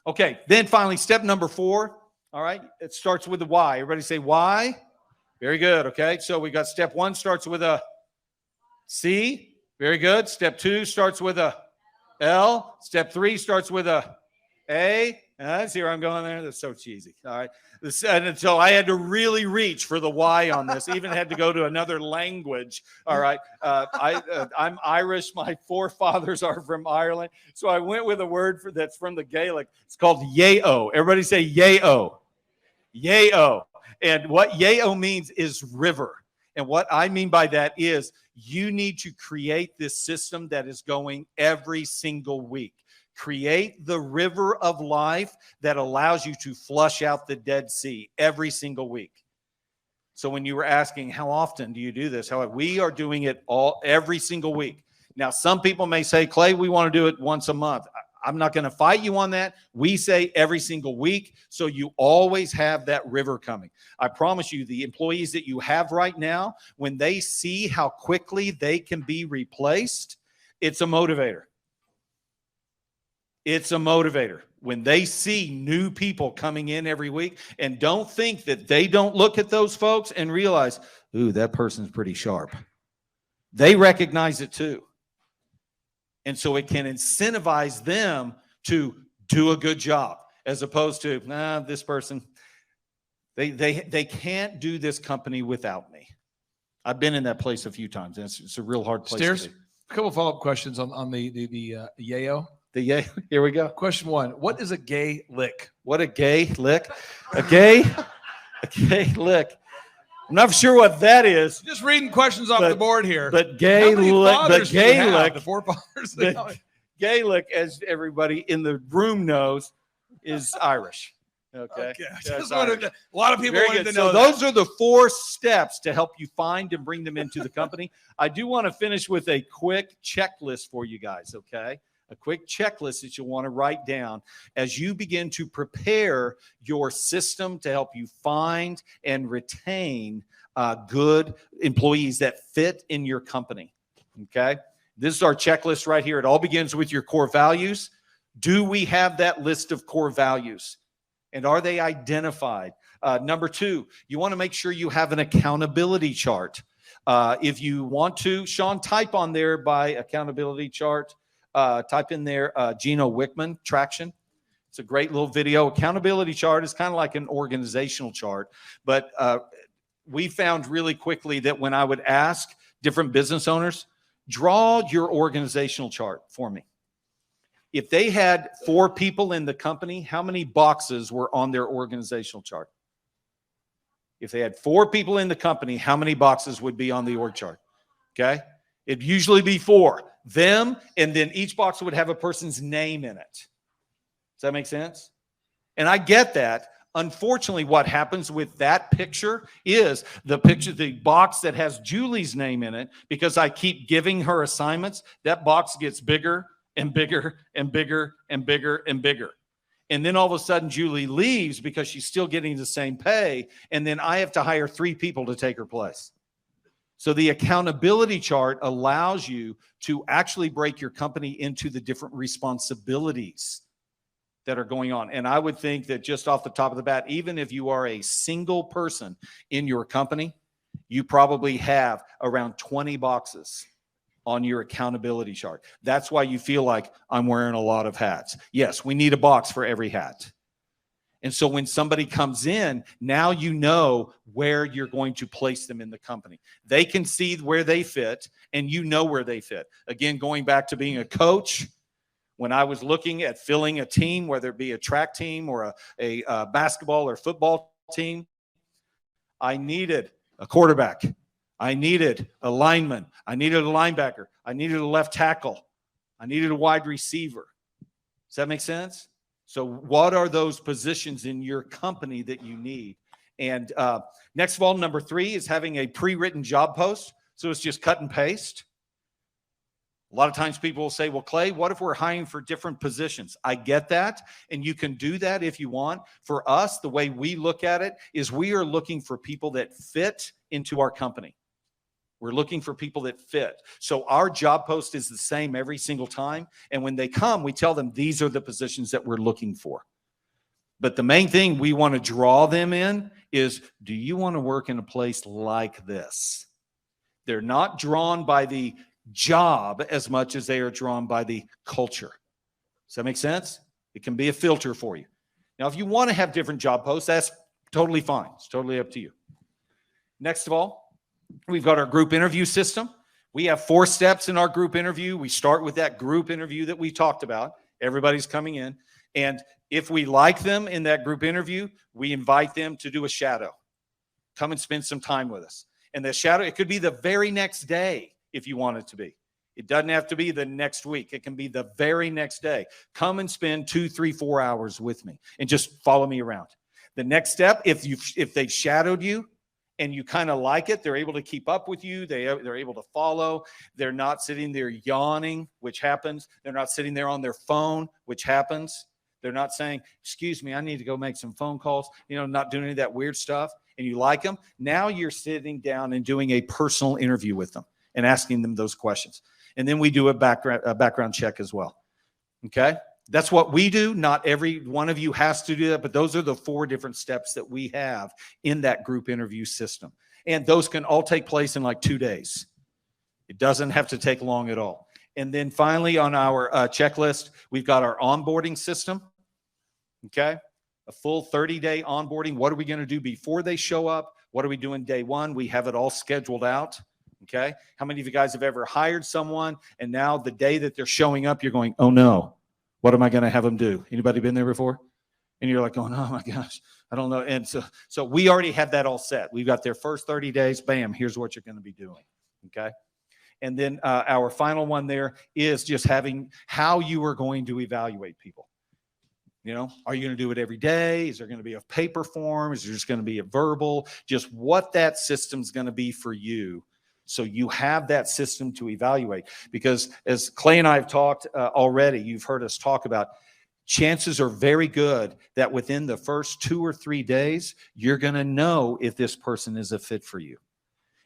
Okay, then finally, step number 4. All right, it starts with the why. Everybody say why. Very good, okay? So we got step 1 starts with a C. Very good. Step 2 starts with a L. Step 3 starts with a A. See where I'm going there? That's so cheesy. All right. And so I had to really reach for the Y on this. Even had to go to another language. All right. I'm Irish. My forefathers are from Ireland. So I went with a word that's from the Gaelic. It's called yeo. Everybody say yeo. Yeo. And what yeo means is river. And what I mean by that is you need to create this system that is going every single week. Create the river of life that allows you to flush out the Dead Sea every single week. So when you were asking, how often do you do this? However, we are doing it every single week. Now, some people may say, Clay, we want to do it once a month. I'm not going to fight you on that. We say every single week, so you always have that river coming. I promise you, the employees that you have right now, when they see how quickly they can be replaced, it's a motivator. It's a motivator. When they see new people coming in every week, and don't think that they don't look at those folks and realize, ooh, that person's pretty sharp. They recognize it too. And so it can incentivize them to do a good job as opposed to, this person, they can't do this company without me. I've been in that place a few times. And it's a real hard place to be. A couple follow-up questions on the yayo. Here we go. Question 1. What is a gay lick? What a gay lick. A gay lick. I'm not sure what that is. Just reading questions off the board here. But gay lick. The forefathers. Gay lick, as everybody in the room knows, is Irish. Okay. A lot of people wanted to know. So those are the 4 steps to help you find and bring them into the company. I do want to finish with a quick checklist for you guys, okay? A quick checklist that you'll want to write down as you begin to prepare your system to help you find and retain good employees that fit in your company, okay? This is our checklist right here. It all begins with your core values. Do we have that list of core values? And are they identified? Number 2, you want to make sure you have an accountability chart. If you want to, Sean, type on there by accountability chart. Type in there Gino Wickman Traction. It's a great little video. Accountability chart is kind of like an organizational chart. But we found really quickly that when I would ask different business owners, draw your organizational chart for me. If they had 4 people in the company, how many boxes were on their organizational chart? If they had 4 people in the company, how many boxes would be on the org chart? Okay? It'd usually be 4. Them, and then each box would have a person's name in it. Does that make sense? And I get that. Unfortunately, what happens with that picture is the box that has Julie's name in it, because I keep giving her assignments, that box gets bigger and bigger and bigger and bigger and bigger. And then all of a sudden Julie leaves because she's still getting the same pay. And then I have to hire 3 people to take her place. So the accountability chart allows you to actually break your company into the different responsibilities that are going on. And I would think that just off the top of the bat, even if you are a single person in your company, you probably have around 20 boxes on your accountability chart. That's why you feel like I'm wearing a lot of hats. Yes, we need a box for every hat. And so when somebody comes in, now you know where you're going to place them in the company. They can see where they fit, and you know where they fit. Again, going back to being a coach, When I was looking at filling a team, whether it be a track team or a basketball or football team, I needed a quarterback. I needed a lineman. I needed a linebacker. I needed a left tackle. I needed a wide receiver. Does that make sense? So what are those positions in your company that you need? And next of all, number 3 is having a pre-written job post. So it's just cut and paste. A lot of times people will say, well, Clay, what if we're hiring for different positions? I get that, and you can do that if you want. For us, the way we look at it is we are looking for people that fit into our company. We're looking for people that fit. So our job post is the same every single time, and when they come, we tell them these are the positions that we're looking for. But the main thing we want to draw them in is, do you want to work in a place like this? They're not drawn by the job as much as they are drawn by the culture. Does that make sense? It can be a filter for you. Now, if you want to have different job posts, that's totally fine. It's totally up to you. Next of all, we've got our group interview system. We have 4 steps in our group interview. We start with that group interview that we talked about. Everybody's coming in. And if we like them in that group interview, we invite them to do a shadow. Come and spend some time with us. And the shadow, it could be the very next day if you want it to be. It doesn't have to be the next week. It can be the very next day. Come and spend 2, 3, 4 hours with me and just follow me around. The next step, if they've shadowed you and you kind of like it, they're able to keep up with you. They're able to follow. They're not sitting there yawning, which happens. They're not sitting there on their phone, which happens. They're not saying, excuse me, I need to go make some phone calls, not doing any of that weird stuff. And you like them. Now you're sitting down and doing a personal interview with them and asking them those questions. And then we do a background check as well. Okay? That's what we do. Not every one of you has to do that, but those are the 4 different steps that we have in that group interview system. And those can all take place in like 2 days. It doesn't have to take long at all. And then finally on our checklist, we've got our onboarding system. Okay? A full 30-day onboarding. What are we going to do before they show up? What are we doing day 1? We have it all scheduled out. Okay. How many of you guys have ever hired someone and now the day that they're showing up, you're going, oh no, what am I going to have them do? Anybody been there before? And you're like going, oh my gosh, I don't know. And so we already have that all set. We've got their first 30 days. Bam, here's what you're going to be doing. Okay. And then our final one there is just having how you are going to evaluate people. Are you going to do it every day? Is there going to be a paper form? Is there just going to be a verbal? Just what that system's going to be for you. So you have that system to evaluate, because as Clay and I have talked already, you've heard us talk about, chances are very good that within the first 2 or 3 days, you're going to know if this person is a fit for you.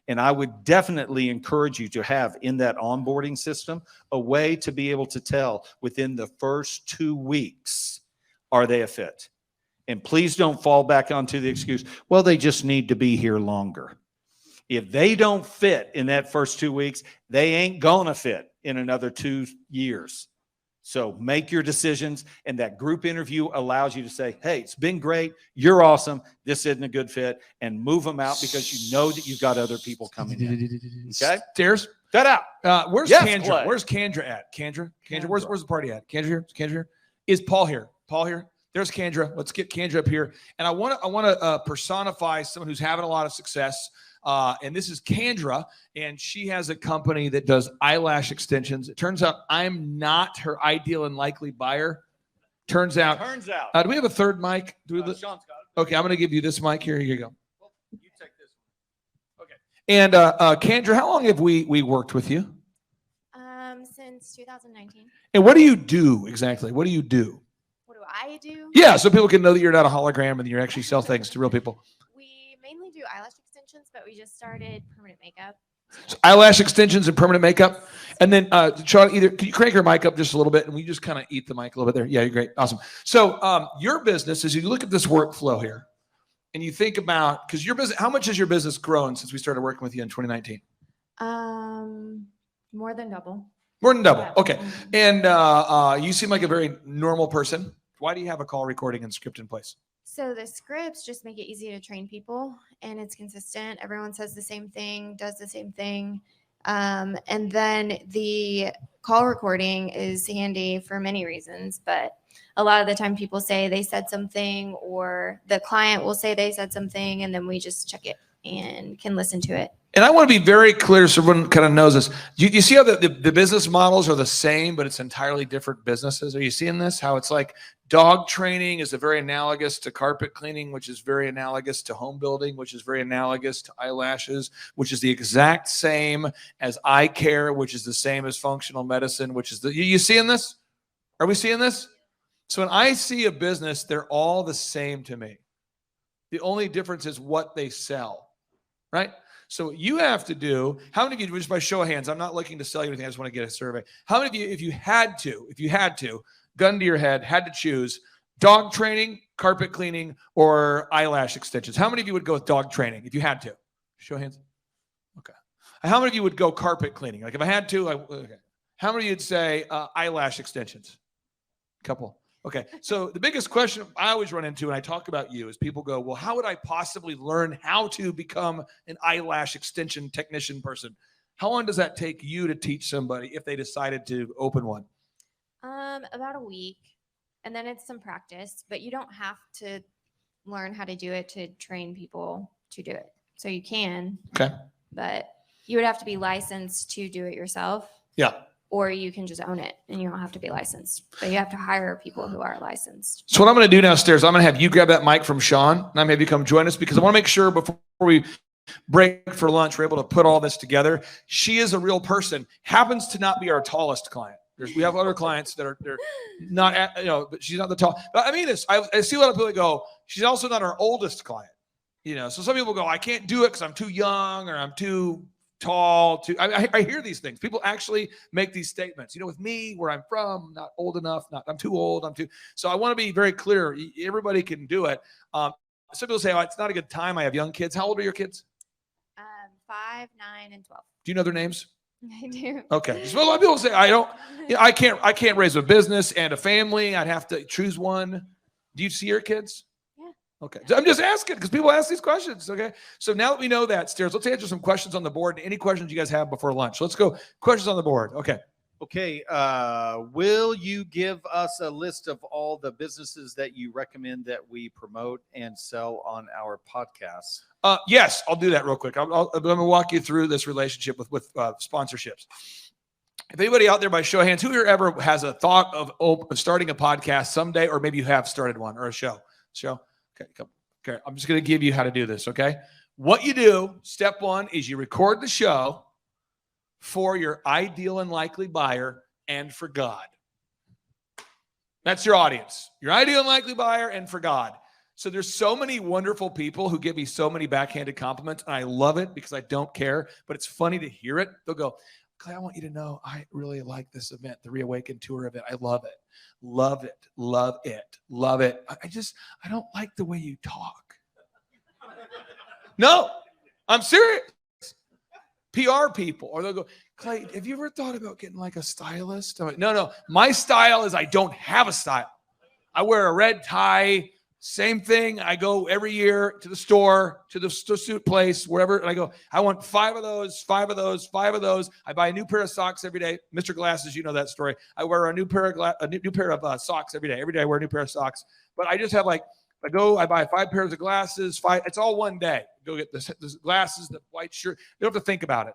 And I would definitely encourage you to have in that onboarding system a way to be able to tell within the first 2 weeks, are they a fit? And please don't fall back onto the excuse, well, they just need to be here longer. If they don't fit in that first 2 weeks, they ain't gonna fit in another 2 years. So make your decisions, and that group interview allows you to say, hey, it's been great. You're awesome. This isn't a good fit, and move them out because you know that you've got other people coming in. Okay? Stairs. That out. Where's Yes, Kendra? Clay. Where's Kendra at? Kendra? Where's the party at? Kendra here? Is Kendra here? Is Paul here? Paul here? There's Kendra. Let's get Kendra up here. And I want to personify someone who's having a lot of success. And this is Kendra, and she has a company that does eyelash extensions. It turns out I'm not her ideal and likely buyer. Turns out. Do we have a third mic? Sean's got it. Okay, I'm going to give you this mic here. Here you go. Well, you take this one. Okay. And Kendra, how long have we worked with you? Since 2019. And what do you do exactly? What do you do? What do I do? Yeah, so people can know that you're not a hologram and you actually sell things to real people. We mainly do eyelash extensions, but we just started permanent makeup. So eyelash extensions and permanent makeup. And then, Sean, can you crank your mic up just a little bit, and we just kind of eat the mic a little bit there? Yeah, you're great. Awesome. So your business, as you look at this workflow here, and you think about, because your business, how much has your business grown since we started working with you in 2019? More than double. More than double. Okay. And you seem like a very normal person. Why do you have a call recording and script in place? So the scripts just make it easy to train people, and it's consistent. Everyone says the same thing, does the same thing, And then the call recording is handy for many reasons, but a lot of the time people say they said something, or the client will say they said something, and then we just check it and can listen to it. And I want to be very clear so everyone kind of knows this. You see how the business models are the same, but it's entirely different businesses? Are you seeing this? How it's like dog training is very analogous to carpet cleaning, which is very analogous to home building, which is very analogous to eyelashes, which is the exact same as eye care, which is the same as functional medicine, which is you seeing this? Are we seeing this? So when I see a business, they're all the same to me. The only difference is what they sell, right? So what you have to do, how many of you, just by show of hands, I'm not looking to sell you anything, I just want to get a survey. How many of you, if you had to, gun to your head, had to choose dog training, carpet cleaning, or eyelash extensions? How many of you would go with dog training if you had to? Show of hands. Okay. How many of you would go carpet cleaning? Like if I had to, okay. How many of you would say eyelash extensions? A couple. Okay, so the biggest question I always run into when I talk about you is people go, well, how would I possibly learn how to become an eyelash extension technician person? How long does that take you to teach somebody if they decided to open one? About a week, and then it's some practice, but you don't have to learn how to do it to train people to do it. So you can, okay, but you would have to be licensed to do it yourself. Yeah. Or you can just own it and you don't have to be licensed, but you have to hire people who are licensed. So what I'm going to do downstairs, I'm going to have you grab that mic from Sean, and I'm going to have you come join us because I want to make sure before we break for lunch, we're able to put all this together. She is a real person, happens to not be our tallest client. We have other clients that they're not, but she's not the tall. But I mean this, I see a lot of people that go, she's also not our oldest client. So some people go, I can't do it because I'm too young or I'm too tall. I hear these things. People actually make these statements. With me, where I'm from, not old enough. I'm too old. So I want to be very clear. Everybody can do it. Some people say, it's not a good time. I have young kids. How old are your kids? 5, 9, and 12. Do you know their names? I do. Okay. So a lot of people say, I can't raise a business and a family. I'd have to choose one. Do you see your kids? Yeah. Okay. I'm just asking because people ask these questions. Okay. So now that we know that, Stairs, let's answer some questions on the board. Any questions you guys have before lunch? Let's go. Questions on the board. Okay. Okay. Will you give us a list of all the businesses that you recommend that we promote and sell on our podcasts? Yes, I'll do that real quick. I'm going to walk you through this relationship with sponsorships. If anybody out there, by show of hands, who here ever has a thought of starting a podcast someday, or maybe you have started one or a show? Okay, come. Okay, I'm just going to give you how to do this, okay? What you do, step one, is you record the show for your ideal and likely buyer and for God. That's your audience. Your ideal and likely buyer and for God. So there's so many wonderful people who give me so many backhanded compliments, and I love it because I don't care, but it's funny to hear it. They'll go, Clay, I want you to know I really like this event, the Reawaken tour event. I love it. Love it. Love it. Love it. I don't like the way you talk. No, I'm serious. PR people, or they'll go, Clay, have you ever thought about getting like a stylist? I'm like, no. My style is I don't have a style. I wear a red tie. Same thing. I go every year to the store, to the suit place, wherever. And I go, I want 5 of those, 5 of those, 5 of those. I buy a new pair of socks every day. Mr. Glasses, you know that story. I wear a new pair of socks every day. Every day I wear a new pair of socks. But I just have I buy 5 pairs of glasses. 5. It's all one day. Go get the glasses, the white shirt. You don't have to think about it.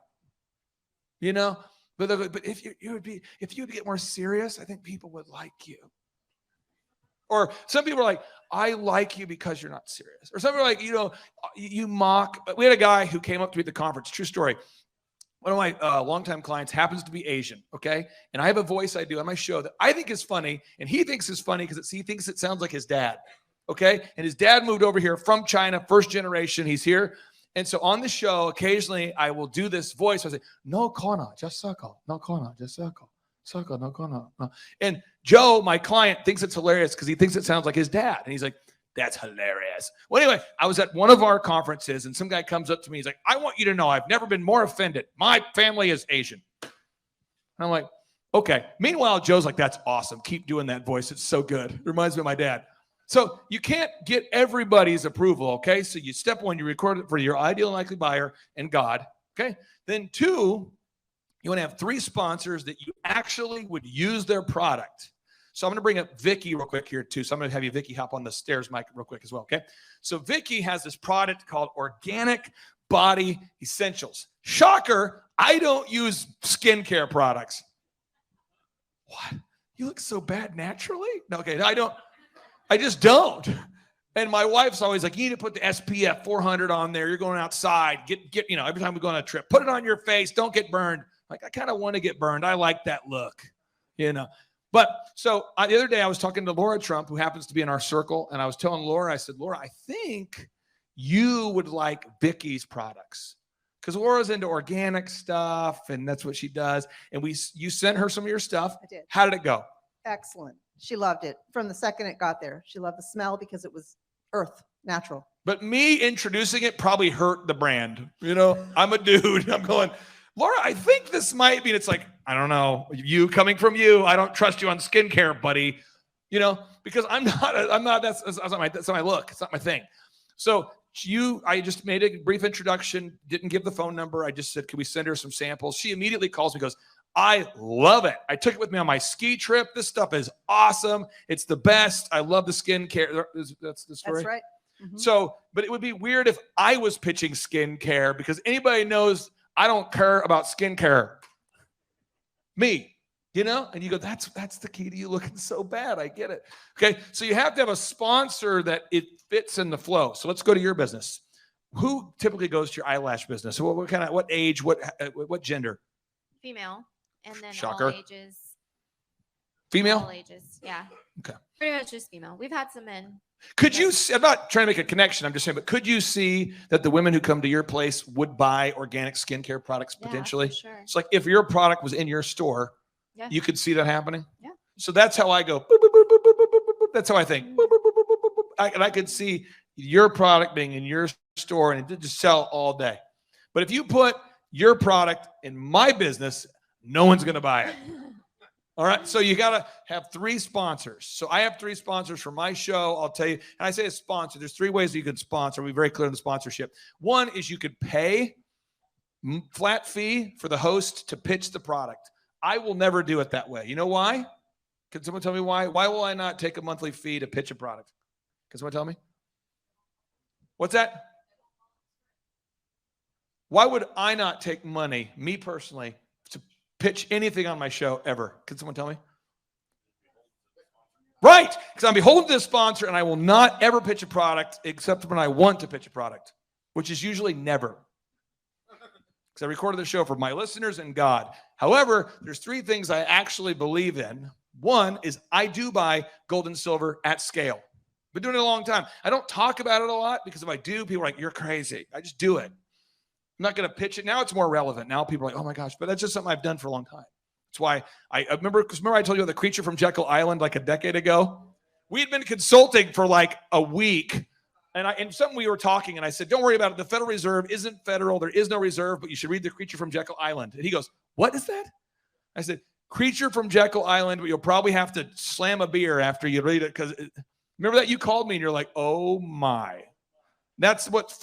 But if you would get more serious, I think people would like you. Or some people are like, I like you because you're not serious. Or some people are like, you mock. We had a guy who came up to me at the conference. True story. One of my longtime clients happens to be Asian, okay? And I have a voice I do on my show that I think is funny, and he thinks is funny because he thinks it sounds like his dad, okay? And his dad moved over here from China, first generation. He's here. And so on the show, occasionally I will do this voice. I say, no kona, just circle. No kona, just circle. Circle, no kona. No. And Joe, my client, thinks it's hilarious because he thinks it sounds like his dad. And he's like, that's hilarious. Well, anyway, I was at one of our conferences and some guy comes up to me. He's like, I want you to know I've never been more offended. My family is Asian. And I'm like, okay. Meanwhile, Joe's like, that's awesome. Keep doing that voice. It's so good. It reminds me of my dad. So you can't get everybody's approval, okay? So step one, you record it for your ideal and likely buyer and God, okay? Then 2, You want to have 3 sponsors that you actually would use their product. So I'm going to bring up Vicky real quick here too. So I'm going to have you, Vicky, hop on the stairs mic real quick as well, okay? So Vicky has this product called Organic Body Essentials. Shocker, I don't use skincare products. What? You look so bad naturally? No, okay, I don't. I just don't. And my wife's always like, you need to put the SPF 400 on there. You're going outside. Get, you know, every time we go on a trip, put it on your face. Don't get burned. Like, I kind of want to get burned. I like that look, you know. But so the other day I was talking to Laura Trump, who happens to be in our circle. And I was telling Laura, I said, Laura, I think you would like Vicky's products. Because Laura's into organic stuff, and that's what she does. And you sent her some of your stuff. I did. How did it go? Excellent. She loved it from the second it got there. She loved the smell because it was earth, natural. But me introducing it probably hurt the brand. You know, I'm a dude. I'm going, Laura, I think this might be. And it's like, I don't know. You coming from you. I don't trust you on skincare, buddy. You know, because I'm not, that's not my look. It's not my thing. So I just made a brief introduction, didn't give the phone number. I just said, can we send her some samples? She immediately calls me, goes, I love it. I took it with me on my ski trip. This stuff is awesome. It's the best. I love the skincare. That's the story. That's right. Mm-hmm. So, but it would be weird if I was pitching skincare, because anybody knows I don't care about skincare. Me, you know? And you go, that's the key to you looking so bad. I get it. Okay. So you have to have a sponsor that it fits in the flow. So let's go to your business. Who typically goes to your eyelash business? What kind of, what age, what gender? Female. And then Shocker. all ages. Female? All ages, yeah. Okay. Pretty much just female. We've had some men. Could you, I'm not trying to make a connection, I'm just saying, but could you see that the women who come to your place would buy organic skincare products Yeah, potentially? for sure. It's like if your product was in your store, Yeah. you could see that happening? Yeah. So that's how I go. Boop, boop, boop, boop, boop, boop, boop, boop. That's how I think. Boop, boop, boop, boop, boop, boop. And I could see your product being in your store and it did just sell all day. But if you put your product in my business, no one's going to buy it. All right. So you got to have 3 sponsors. So I have 3 sponsors for my show. I'll tell you, and I say a sponsor, there's 3 ways that you can sponsor. We'll be very clear on the sponsorship. One is you could pay flat fee for the host to pitch the product. I will never do it that way. You know why? Can someone tell me why? Why will I not take a monthly fee to pitch a product? Can someone tell me? What's that? Why would I not take money, me personally, to pitch anything on my show ever? Can someone tell me? Right, because I'm beholden to the sponsor, and I will not ever pitch a product except when I want to pitch a product, which is usually never. Because I recorded the show for my listeners and God. However, there's 3 things I actually believe in. One is I do buy gold and silver at scale. Been doing it a long time. I don't talk about it a lot because if I do, people are like, you're crazy. I just do it. I'm not going to pitch it. Now it's more relevant. Now people are like, oh my gosh, but that's just something I've done for a long time. That's why I remember, because remember I told you about the creature from Jekyll Island like a decade ago? We had been consulting for like a week. And something we were talking, and I said, don't worry about it. The Federal Reserve isn't federal. There is no reserve, but you should read The Creature from Jekyll Island. And he goes, what is that? I said, Creature from Jekyll Island, but you'll probably have to slam a beer after you read it. Because remember that you called me and you're like, oh my. That's what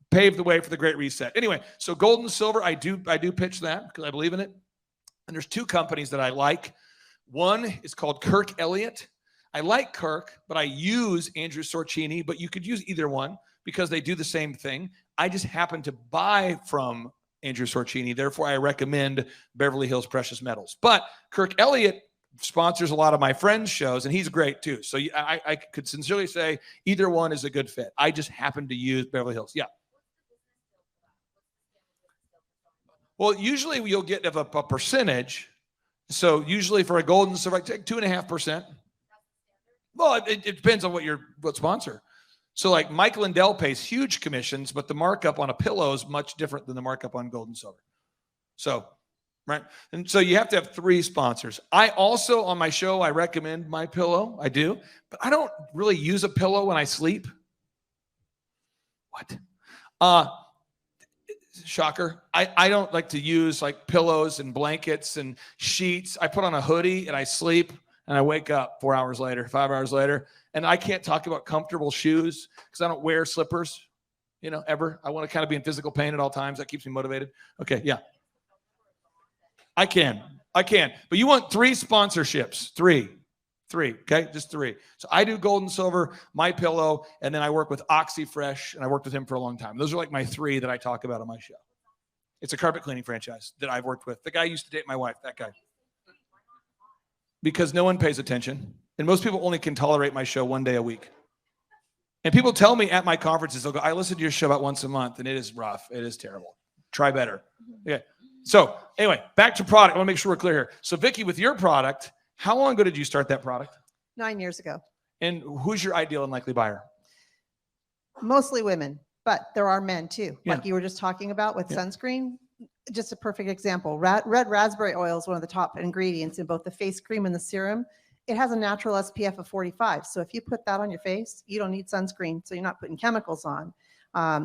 paved the way for the Great Reset. Anyway, so gold and silver, I do pitch that because I believe in it. And there's 2 companies that I like. One is called Kirk Elliott. I like Kirk, but I use Andrew Sorcini, but you could use either one because they do the same thing. I just happen to buy from Andrew Sorcini. Therefore, I recommend Beverly Hills Precious Metals. But Kirk Elliott sponsors a lot of my friends' shows, and he's great too. So I could sincerely say either one is a good fit. I just happen to use Beverly Hills. Yeah. Well, usually you'll get a percentage. So usually for a gold and silver, I take 2.5%. Well, it depends on what sponsor. So like Mike Lindell pays huge commissions, but the markup on a pillow is much different than the markup on gold and silver. So, right. And so you have to have 3 sponsors. I also, on my show, I recommend my pillow. I do, but I don't really use a pillow when I sleep. What? Shocker. I don't like to use like pillows and blankets and sheets. I put on a hoodie and I sleep. And I wake up 4 hours later, 5 hours later, and I can't talk about comfortable shoes because I don't wear slippers, ever. I want to kind of be in physical pain at all times. That keeps me motivated. Okay, yeah. I can. But you want 3 sponsorships. 3. Okay, just 3. So I do Gold and Silver, My Pillow, and then I work with OxyFresh, and I worked with him for a long time. Those are like my 3 that I talk about on my show. It's a carpet cleaning franchise that I've worked with. The guy used to date my wife, that guy. Because no one pays attention, and most people only can tolerate my show 1 day a week. And people tell me at my conferences, they'll go, I listen to your show about once a month, and it is rough. It is terrible. Try better. Okay. So anyway, back to product. I want to make sure we're clear here. So Vicki, with your product, how long ago did you start that product? 9 years ago. And who's your ideal and likely buyer? Mostly women, but there are men too. Yeah. Like you were just talking about with sunscreen. Just a perfect example. Red raspberry oil is one of the top ingredients in both the face cream and the serum. It has a natural SPF of 45. So if you put that on your face, you don't need sunscreen. So you're not putting chemicals on.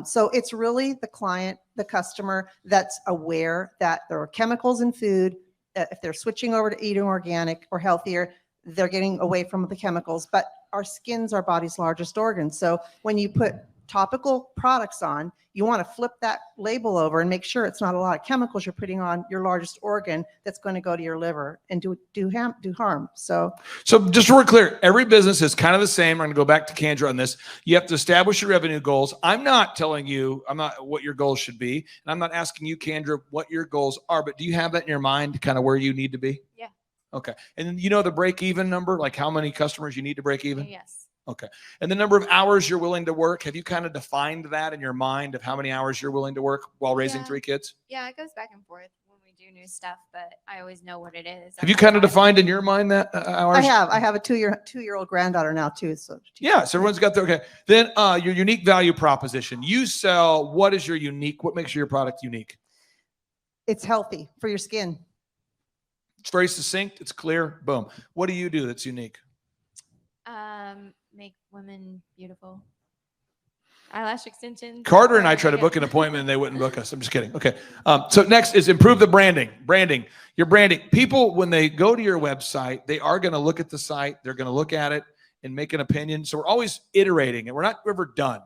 So it's really the client, the customer that's aware that there are chemicals in food. If they're switching over to eating organic or healthier, they're getting away from the chemicals. But our skin's our body's largest organ. So when you put topical products on, you want to flip that label over and make sure it's not a lot of chemicals you're putting on your largest organ that's going to go to your liver and do harm. So just so we're clear, every business is kind of the same. I'm going to go back to Kendra on this. You have to establish your revenue goals. I'm not telling you what your goals should be. And I'm not asking you, Kendra, what your goals are, but do you have that in your mind, kind of where you need to be? Yeah. Okay. And then you know the break-even number, like how many customers you need to break even? Yes. Okay. And the number of hours you're willing to work, have you kind of defined that in your mind of how many hours you're willing to work while raising 3 kids? Yeah, it goes back and forth when we do new stuff, but I always know what it is. Have you kind of defined in your mind that hours? I have a two-year-old granddaughter now too. So everyone's got their, okay. Then your unique value proposition. You sell, what is your unique, what makes your product unique? it's healthy for your skin. It's very succinct. It's clear. Boom. What do you do that's unique? Make women beautiful. Eyelash extensions. Carter and I tried to book an appointment and they wouldn't book us. I'm just kidding. Okay. So next is improve the branding. Branding. Your branding. People, when they go to your website, they are going to look at the site. They're going to look at it and make an opinion. So we're always iterating and we're not ever done.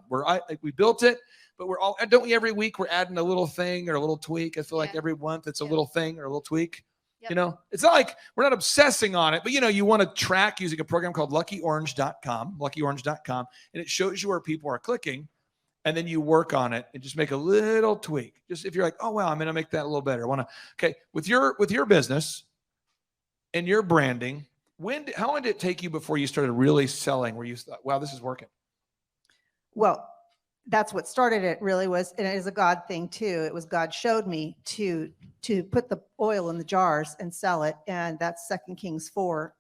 We built it, but don't we every week we're adding a little thing or a little tweak? I feel like every month it's a little thing or a little tweak. Yep. You know, it's not like we're not obsessing on it, but you want to track using a program called luckyorange.com, and it shows you where people are clicking, and then you work on it and just make a little tweak. Just if you're like, oh wow, I'm going to make that a little better. Okay, with your business and your branding, how long did it take you before you started really selling? Where you thought, wow, this is working? Well, that's what started it really was, and it is a God thing too. It was God showed me to put the oil in the jars and sell it. And that's 2 Kings 4.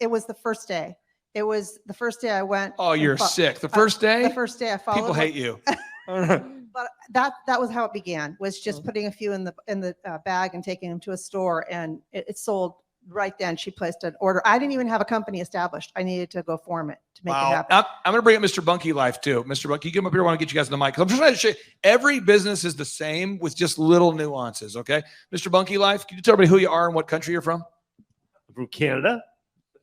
It was the first day. It was the first day I went. Oh, you're sick. The first day? The first day I followed. People hate you. But that was how it began, was just putting a few in the bag and taking them to a store, and it sold right then. She placed an order. I didn't even have a company established. I needed to go form it to make it happen. I'm going to bring up Mr. Bunky Life too. Mr. Bunky, you come up here. I want to get you guys on the mic. I'm just trying to show you, every business is the same with just little nuances. Okay. Mr. Bunky Life, can you tell everybody who you are and what country you're from? I'm from Canada,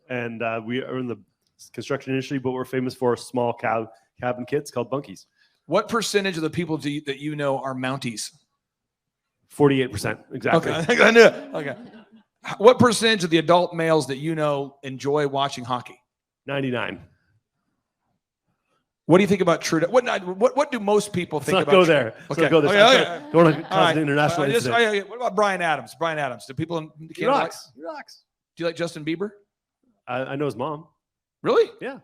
and we are in the construction industry, but we're famous for small cabin kits called bunkies. What percentage of the people that you know are Mounties? 48%. Exactly. Okay. I knew it. Okay. What percentage of the adult males that you know enjoy watching hockey? 99. What do you think about Trudeau? What do most people think about? Go there. Okay. Go there. Okay. Don't want to cause an international incident. What about Brian Adams? Brian Adams. Do people in He Canada rocks. He rocks. Do you like Justin Bieber? I know his mom. Really? Yeah.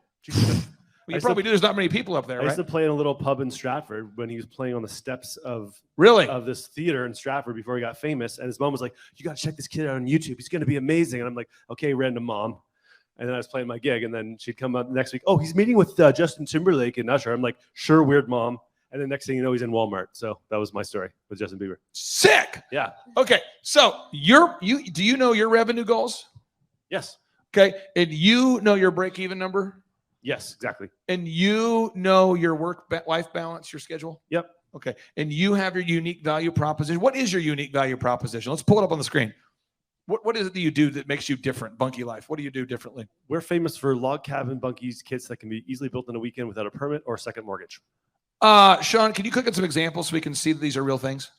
Well, you probably do. There's not many people up there, I right? used to play in a little pub in Stratford when he was playing on the steps of this theater in Stratford before he got famous. And his mom was like, "You got to check this kid out on YouTube. He's going to be amazing." And I'm like, "Okay, random mom." And then I was playing my gig, and then she'd come up next week. "Oh, he's meeting with Justin Timberlake and Usher." I'm like, "Sure, weird mom." And then next thing you know, he's in Walmart. So that was my story with Justin Bieber. Sick. Yeah. Okay. So do you know your revenue goals? Yes. Okay. And you know your break-even number? Yes, exactly. And you know your work-life balance, your schedule? Yep. Okay. And you have your unique value proposition. What is your unique value proposition? Let's pull it up on the screen. What is it that you do that makes you different, Bunky Life? What do you do differently? We're famous for log cabin bunkies kits that can be easily built in a weekend without a permit or a second mortgage. Sean, can you click on some examples so we can see that these are real things?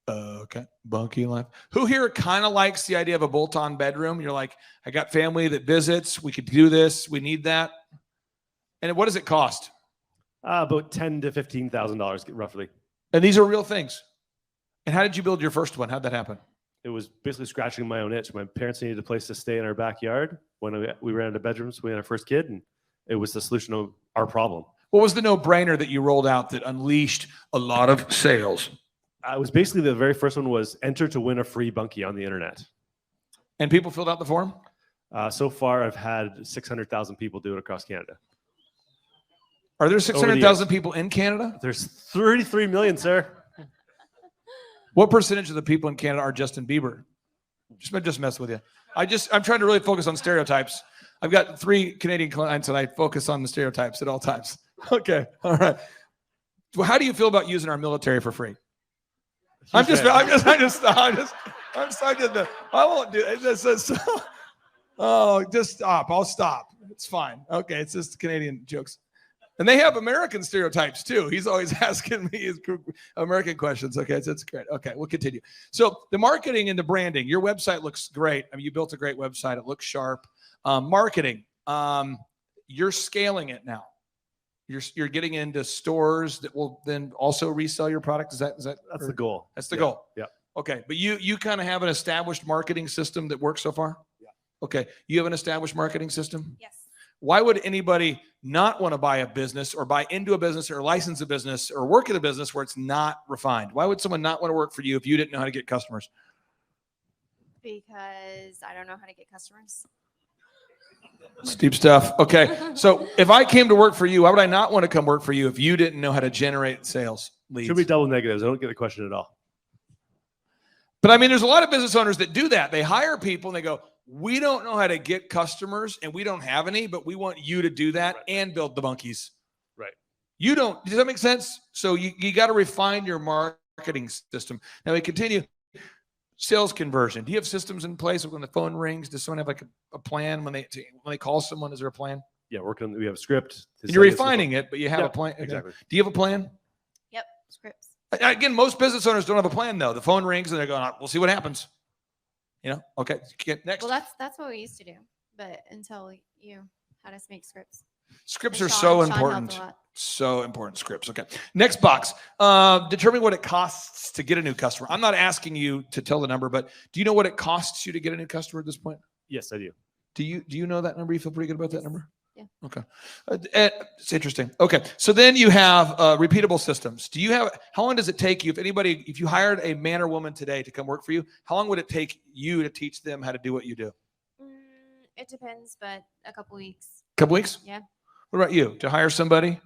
Okay. Bunky life. Who here kind of likes the idea of a bolt-on bedroom? You're like, I got family that visits. We could do this. We need that. And what does it cost? About $10,000 to $15,000 roughly. And these are real things. And how did you build your first one? How'd that happen? It was basically scratching my own itch. My parents needed a place to stay in our backyard when we ran out of bedrooms. We had our first kid, and it was the solution to our problem. What was the no-brainer that you rolled out that unleashed a lot of sales? It was basically the very first one was enter to win a free bunkie on the internet. And people filled out the form? So far, I've had 600,000 people do it across Canada. Are there 600,000 people in Canada? There's 33 million, sir. What percentage of the people in Canada are Justin Bieber? Just mess with you. I'm trying to really focus on stereotypes. I've got 3 Canadian clients and I focus on the stereotypes at all times. Okay. All right. Well, how do you feel about using our military for free? I won't do it. Just stop. I'll stop. It's fine. Okay. It's just Canadian jokes. And they have American stereotypes too. He's always asking me his American questions. Okay, so it's great. Okay, we'll continue. So the marketing and the branding, your website looks great. I mean, you built a great website. It looks sharp. Marketing, you're scaling it now. You're getting into stores that will then also resell your product. Is that That's the goal. That's the goal. Yeah. Okay, but you kind of have an established marketing system that works so far? Yeah. Okay, you have an established marketing system? Yes. Why would anybody not want to buy a business or buy into a business or license a business or work at a business where it's not refined? Why would someone not want to work for you if you didn't know how to get customers? Because I don't know how to get customers. Steep stuff. Okay. So if I came to work for you, why would I not want to come work for you if you didn't know how to generate sales leads? Should be double negatives. I don't get the question at all. But I mean, there's a lot of business owners that do that. They hire people and they go, we don't know how to get customers and we don't have any, but we want you to do that and build the bunkies. Right. You don't. Does that make sense? So you got to refine your marketing system. Now we continue. Sales conversion. Do you have systems in place when the phone rings? Does someone have like a plan when they call someone? Is there a plan? Yeah, we have a script. And you're refining it, but you have a plan. Exactly. Do you have a plan? Yep. Scripts. Again, most business owners don't have a plan though. The phone rings and they're going, we'll see what happens. Okay. Next. Well, that's what we used to do, but until you had us make scripts. Scripts And are so Sean helped important. a lot. So important. Scripts. Okay. Next box. Determine what it costs to get a new customer. I'm not asking you to tell the number, but do you know what it costs you to get a new customer at this point? Yes, I do. Do you know that number? You feel pretty good about that number? Yeah. Okay. It's interesting. Okay. So then you have repeatable systems. How long does it take you if you hired a man or woman today to come work for you, how long would it take you to teach them how to do what you do? It depends, but a couple weeks. Couple weeks? Yeah. What about you? To hire somebody?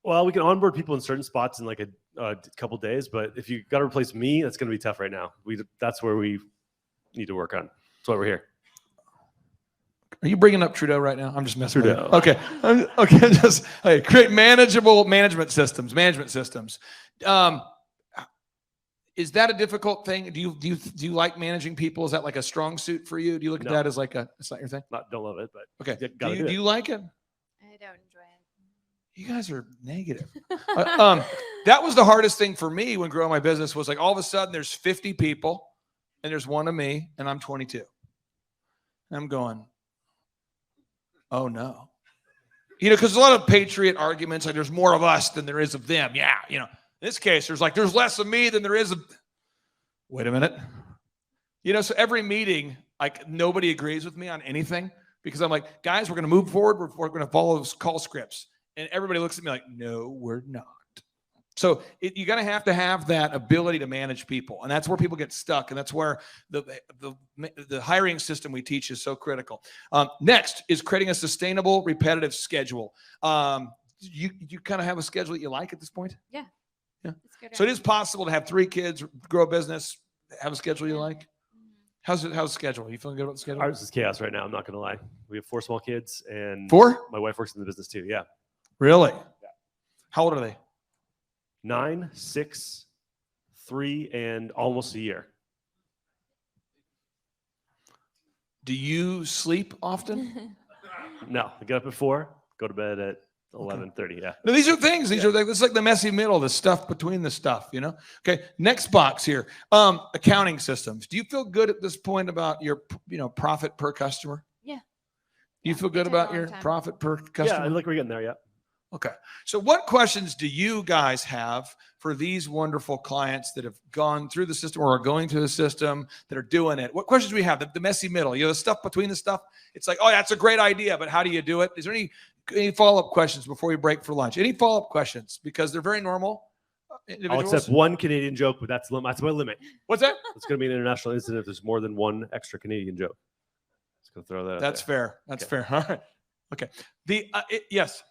Well, we can onboard people in certain spots in like a couple days, but if you got to replace me, that's going to be tough right now. That's where we need to work on. That's why we're here. Are you bringing up Trudeau right now? I'm just messing with Trudeau. you. Okay. Okay. Create manageable management systems. Is that a difficult thing? Do you like managing people? Is that like a strong suit for you? Do you look at that as it's not your thing? Don't love it, but okay. Do you like it? I don't enjoy it. You guys are negative. That was the hardest thing for me when growing my business was like all of a sudden there's 50 people and there's one of me and I'm 22. And I'm going, oh no. Because there's a lot of patriot arguments, like there's more of us than there is of them. Yeah, in this case, there's less of me than there is of. Wait a minute. So every meeting, like nobody agrees with me on anything because I'm like, guys, we're going to move forward. We're going to follow those call scripts. And everybody looks at me like, no, we're not. So you're going to have that ability to manage people. And that's where people get stuck. And that's where the hiring system we teach is so critical. Next is creating a sustainable, repetitive schedule. You kind of have a schedule that you like at this point? Yeah. Yeah. It's So it is possible to have 3 kids, grow a business, have a schedule you like? How's the schedule? Are you feeling good about the schedule? Ours is chaos right now. I'm not going to lie. We have 4 small kids and 4? My wife works in the business too. Yeah. Really? Yeah. How old are they? 9, 6, 3, and almost a year. Do you sleep often? No, I get up at 4, go to bed at 11:30. Yeah. No, these are things. These are like, this is like the messy middle, the stuff between the stuff, you know? Okay. Next box here. Accounting systems. Do you feel good at this point about your, profit per customer? Yeah. Do you feel good took a about long your time. profit per Yeah, customer? I like we're getting there. Yeah. Okay. So what questions do you guys have for these wonderful clients that have gone through the system or are going through the system that are doing it? What questions do we have? The messy middle, the stuff between the stuff. It's like, oh, that's a great idea, but how do you do it? Is there any follow-up questions before we break for lunch? Any follow-up questions? Because they're very normal I'll individuals. accept one Canadian joke, but that's my limit. What's that? It's going to be an international incident if there's more than one extra Canadian joke. Just going to throw that out That's there. fair. That's fair. All right. Okay. Yes.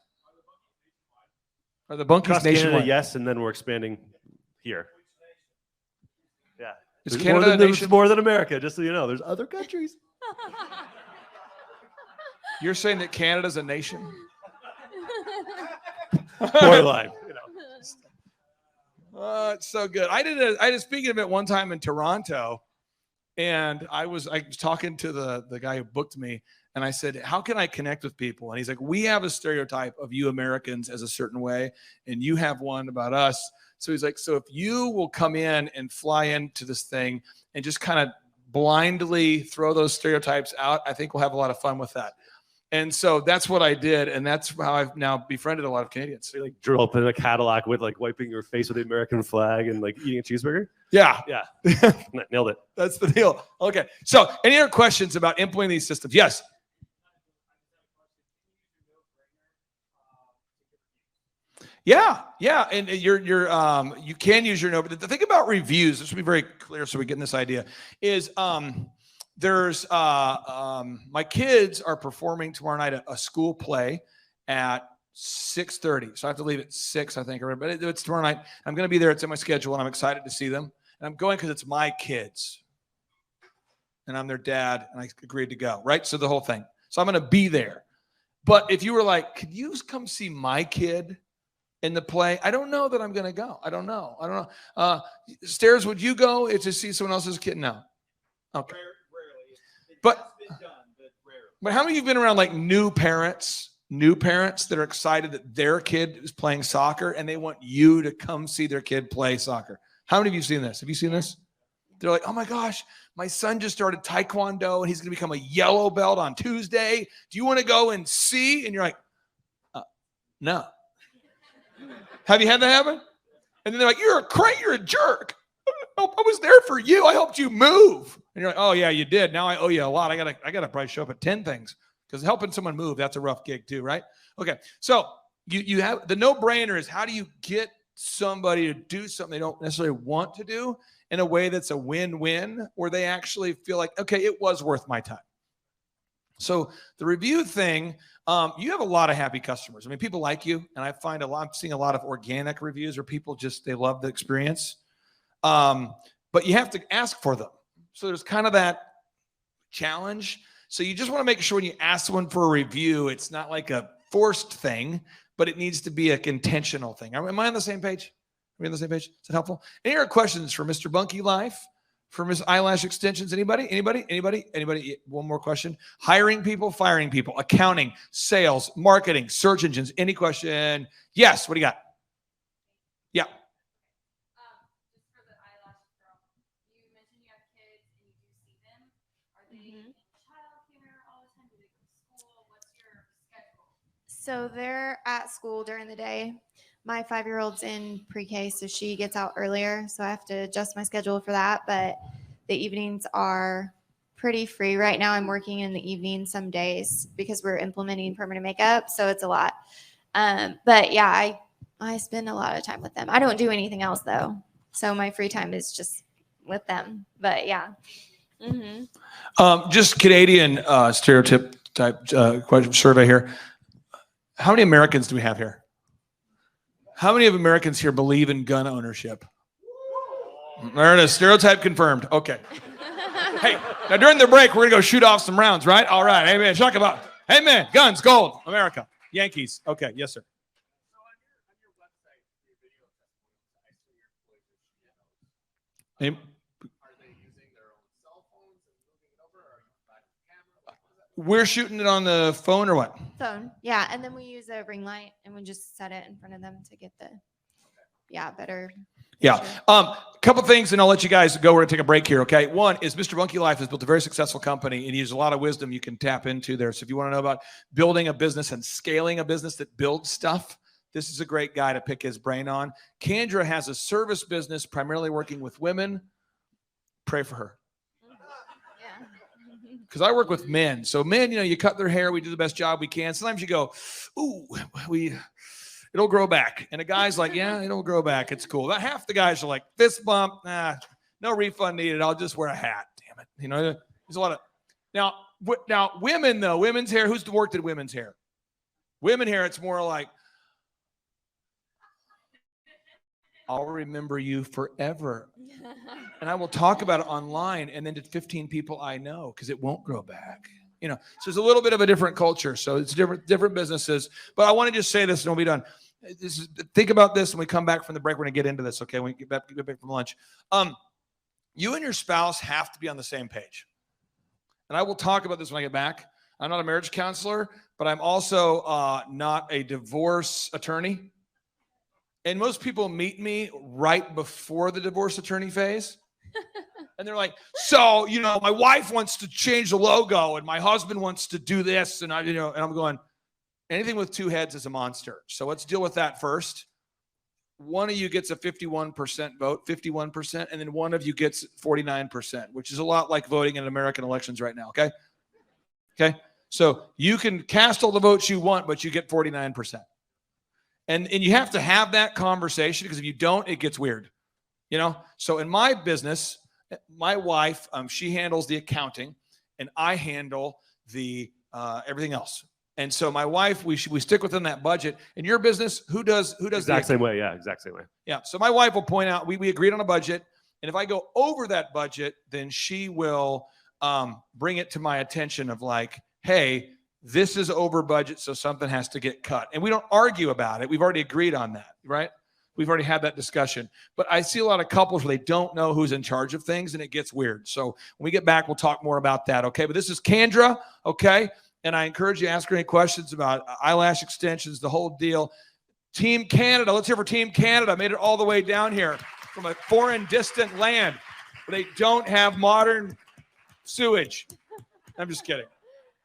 Are the bunkies Across Canada, nationwide? yes, and then we're expanding here. Yeah. Is There's Canada a there's nation? more than America, just so you know. There's other countries. You're saying that Canada's a nation? Borderline. It's so good. I did a speaking event one time in Toronto, and I was talking to the guy who booked me, and I said, how can I connect with people? And he's like, we have a stereotype of you Americans as a certain way, and you have one about us. So he's like, so if you will come in and fly into this thing and just kind of blindly throw those stereotypes out, I think we'll have a lot of fun with that. And so that's what I did, and that's how I've now befriended a lot of Canadians. So you like drove up in a Cadillac with like wiping your face with the American flag and like eating a cheeseburger? Yeah. Yeah. Nailed it. That's the deal. Okay. So any other questions about implementing these systems? Yes. Yeah. And you can use your note. But the thing about reviews, this will be very clear so we get in this idea, is there's my kids are performing tomorrow night a school play at 6:30. So I have to leave at 6, I think. But it's tomorrow night. I'm going to be there. It's in my schedule, and I'm excited to see them. And I'm going because it's my kids. And I'm their dad, and I agreed to go, right? So the whole thing. So I'm going to be there. But if you were like, could you come see my kid in the play? I don't know that I'm going to go. I don't know. Stairs, would you go to see someone else's kid? No. Okay. But how many of you have been around like new parents that are excited that their kid is playing soccer and they want you to come see their kid play soccer? How many of you have seen this? Have you seen this? They're like, oh my gosh, my son just started Taekwondo and he's going to become a yellow belt on Tuesday. Do you want to go and see? And you're like, no. Have you had that happen? And then they're like, you're a jerk. I was there for you. I helped you move. And you're like, oh yeah, you did. Now I owe you a lot. I gotta probably show up at 10 things because helping someone move, that's a rough gig too, right? Okay. So you have the no-brainer is how do you get somebody to do something they don't necessarily want to do in a way that's a win-win where they actually feel like, okay, it was worth my time. So the review thing, you have a lot of happy customers. I mean, people like you, and I'm seeing a lot of organic reviews where people they love the experience. But you have to ask for them. So there's kind of that challenge. So you just want to make sure when you ask someone for a review, it's not like a forced thing, but it needs to be an intentional thing. Am I on the same page? Are we on the same page? Is that helpful? Any other questions for Mr. Bunky Life? For Miss Eyelash Extensions? Anybody? One more question. Hiring people, firing people, accounting, sales, marketing, search engines. Any question? Yes. What do you got? Yeah. Just for the eyelash girl, you mentioned you have kids and you do see them. Are they in childcare all the time? Do they go to school? What's your schedule? So they're at school during the day. My 5-year-old's in pre-K, so she gets out earlier. So I have to adjust my schedule for that. But the evenings are pretty free. Right now I'm working in the evening some days because we're implementing permanent makeup. So it's a lot. But yeah, I spend a lot of time with them. I don't do anything else though. So my free time is just with them. But yeah. Mm-hmm. Just Canadian stereotype type question survey here. How many Americans do we have here? How many of Americans here believe in gun ownership? There it is. Stereotype confirmed. Okay. Hey, now during the break, we're going to go shoot off some rounds, right? All right. Amen. Talk about, amen. Guns, gold, America, Yankees. Okay. Yes, sir. We're shooting it on the phone or what? Phone. Yeah. And then we use a ring light and we just set it in front of them to get the, better. Yeah. picture. A couple things, and I'll let you guys go. We're going to take a break here, okay? One is Mr. Bunky Life has built a very successful company, and he has a lot of wisdom you can tap into there. So if you want to know about building a business and scaling a business that builds stuff, this is a great guy to pick his brain on. Kendra has a service business primarily working with women. Pray for her. Yeah. Because I work with men. So men, you cut their hair. We do the best job we can. Sometimes you go, ooh, it'll grow back. And a guy's like, yeah, it'll grow back. It's cool. About half the guys are like, fist bump, no refund needed. I'll just wear a hat. Damn it. There's a lot of, now women though, women's hair, who's worked at women's hair? Women hair, it's more like, I'll remember you forever. And I will talk about it online and then to 15 people I know because it won't grow back. So it's a little bit of a different culture. So it's different businesses. But I want to just say this and we'll be done. Think about this when we come back from the break. We're going to get into this, okay? When we get back from lunch. You and your spouse have to be on the same page. And I will talk about this when I get back. I'm not a marriage counselor, but I'm also not a divorce attorney. And most people meet me right before the divorce attorney phase. And they're like, so, my wife wants to change the logo and my husband wants to do this. And and I'm going, anything with two heads is a monster. So let's deal with that first. One of you gets a 51% vote, 51%, and then one of you gets 49%, which is a lot like voting in American elections right now. Okay. Okay. So you can cast all the votes you want, but you get 49%. And you have to have that conversation because if you don't, it gets weird. So in my business, my wife, she handles the accounting and I handle the everything else. And so my wife, we stick within that budget. In your business, who does Exact same way. Yeah, exact same way. Yeah. So my wife will point out, we agreed on a budget. And if I go over that budget, then she will bring it to my attention of like, hey, this is over budget, so something has to get cut. And we don't argue about it. We've already agreed on that, right? We've already had that discussion. But I see a lot of couples where they don't know who's in charge of things, and it gets weird. So when we get back, we'll talk more about that, okay? But this is Kendra, okay? And I encourage you to ask her any questions about eyelash extensions, the whole deal. Team Canada. Let's hear for Team Canada. Made it all the way down here from a foreign, distant land where they don't have modern sewage. I'm just kidding.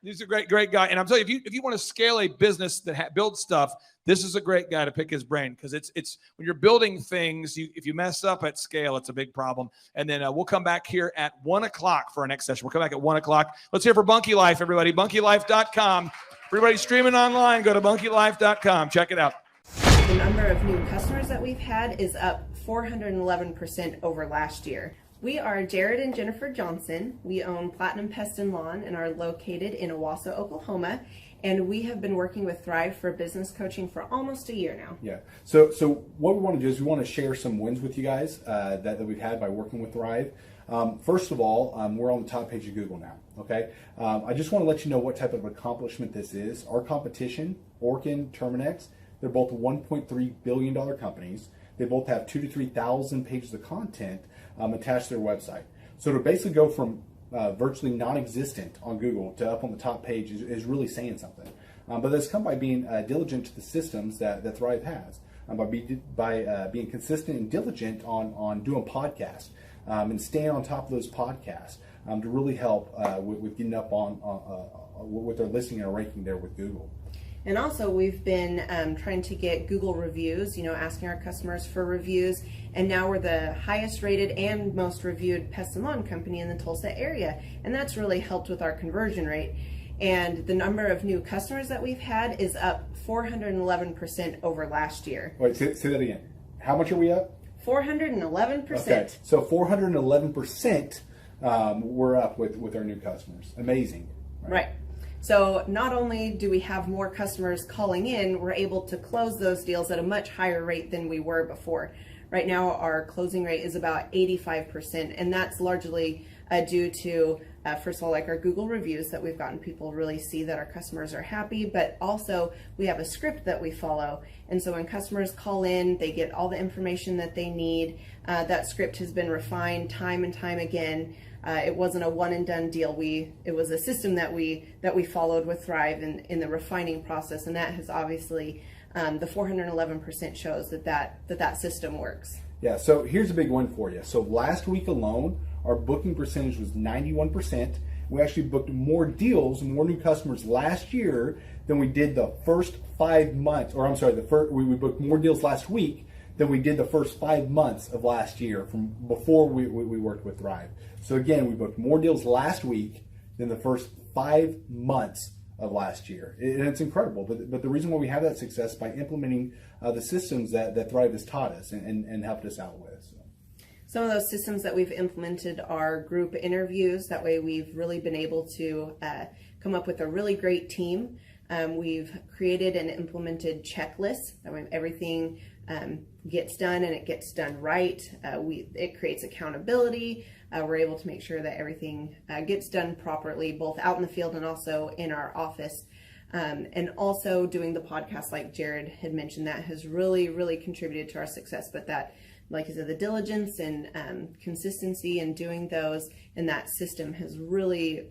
He's a great guy. And I'm telling you, if you want to scale a business that builds stuff, this is a great guy to pick his brain because it's when you're building things, if you mess up at scale, it's a big problem. And then we'll come back here at 1 o'clock for our next session. We'll come back at 1 o'clock. Let's hear for Bunky Life, everybody. BunkyLife.com. Everybody streaming online, go to BunkyLife.com. Check it out. The number of new customers that we've had is up 411% over last year. We are Jared and Jennifer Johnson. We own Platinum Pest and Lawn and are located in Owasso, Oklahoma. And we have been working with Thrive for business coaching for almost a year now. Yeah. So what we want to do is we want to share some wins with you guys that we've had by working with Thrive. First of all, we're on the top page of Google now. Okay. I just want to let you know what type of accomplishment this is. Our competition, Orkin, Terminex, they're both $1.3 billion companies. They both have 2,000 to 3,000 pages of content attached to their website. So to basically go from virtually non-existent on Google to up on the top page is really saying something. But that's come by being diligent to the systems that Thrive has, by being consistent and diligent on doing podcasts and staying on top of those podcasts to really help with getting up on with their listing and ranking there with Google. And also we've been trying to get Google reviews, asking our customers for reviews. And now we're the highest rated and most reviewed pest and lawn company in the Tulsa area. And that's really helped with our conversion rate. And the number of new customers that we've had is up 411% over last year. Wait, say that again. How much are we up? 411%. Okay, so 411% we're up with our new customers. Amazing. Right. So not only do we have more customers calling in, we're able to close those deals at a much higher rate than we were before. Right now, our closing rate is about 85%, and that's largely due to, first of all, like our Google reviews that we've gotten people really see that our customers are happy, but also we have a script that we follow. And so when customers call in, they get all the information that they need. That script has been refined time and time again. It wasn't a one and done deal. It was a system that we followed with Thrive in the refining process, and that has obviously the 411% shows that system works. Yeah, so here's a big one for you. So last week alone, our booking percentage was 91%. We actually booked more deals, more new customers last year than we did the first 5 months, or I'm sorry, we booked more deals last week than we did the first 5 months of last year from before we worked with Thrive. So again, we booked more deals last week than the first 5 months of last year. And it's incredible. But the reason why we have that success is by implementing the systems that Thrive has taught us and helped us out with. So. Some of those systems that we've implemented are group interviews. That way we've really been able to come up with a really great team. We've created and implemented checklists. That way everything gets done and it gets done right. It creates accountability. We're able to make sure that everything gets done properly, both out in the field and also in our office. And also doing the podcast, like Jared had mentioned, that has really, really contributed to our success. But that, like I said, the diligence and consistency in doing those and that system has really,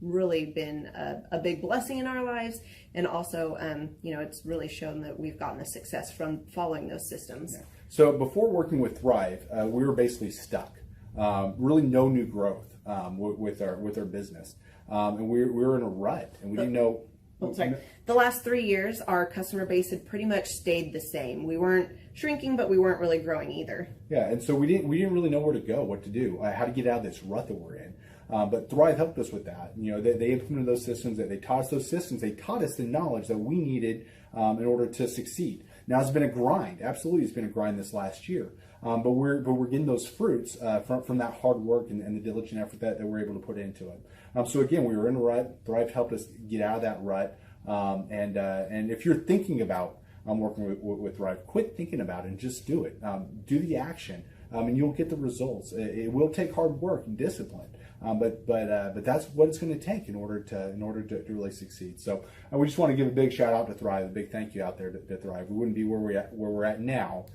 really been a big blessing in our lives. And also, it's really shown that we've gotten the success from following those systems. Yeah. So before working with Thrive, we were basically stuck. Really no new growth with our business. And we were in a rut and we didn't know. The last 3 years, our customer base had pretty much stayed the same. We weren't shrinking, but we weren't really growing either. Yeah, and so we didn't really know where to go, what to do, how to get out of this rut that we're in. But Thrive helped us with that. They implemented those systems. They taught us those systems. They taught us the knowledge that we needed in order to succeed. Now it's been a grind. Absolutely, it's been a grind this last year. But we're getting those fruits from that hard work and the diligent effort that we're able to put into it. So again, we were in a rut. Thrive helped us get out of that rut. And if you're thinking about working with Thrive, quit thinking about it and just do it. Do the action, and you'll get the results. It will take hard work and discipline, but that's what it's going to take in order to really succeed. So we just want to give a big shout out to Thrive, a big thank you out there to Thrive. We wouldn't be where we're at now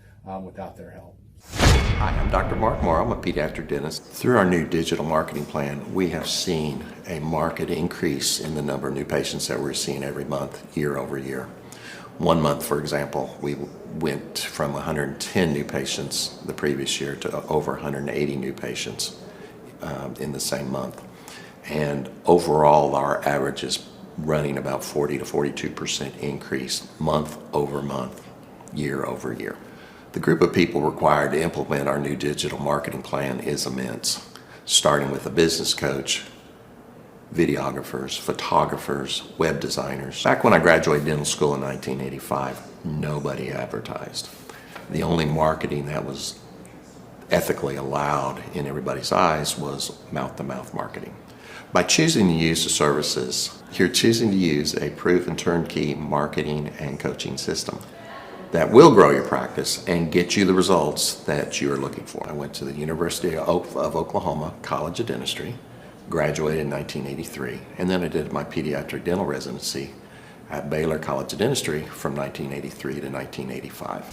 without their help. Hi, I'm Dr. Mark Moore. I'm a pediatric dentist. Through our new digital marketing plan, we have seen a marked increase in the number of new patients that we're seeing every month, year over year. 1 month, for example, we went from 110 new patients the previous year to over 180 new patients in the same month. And overall, our average is running about 40 to 42% increase month over month, year over year. The group of people required to implement our new digital marketing plan is immense, starting with a business coach, videographers, photographers, web designers. Back when I graduated dental school in 1985, nobody advertised. The only marketing that was ethically allowed in everybody's eyes was mouth-to-mouth marketing. By choosing to use the services, you're choosing to use a proven turnkey marketing and coaching system that will grow your practice and get you the results that you're looking for. I went to the University of Oklahoma College of Dentistry, graduated in 1983, and then I did my pediatric dental residency at Baylor College of Dentistry from 1983 to 1985.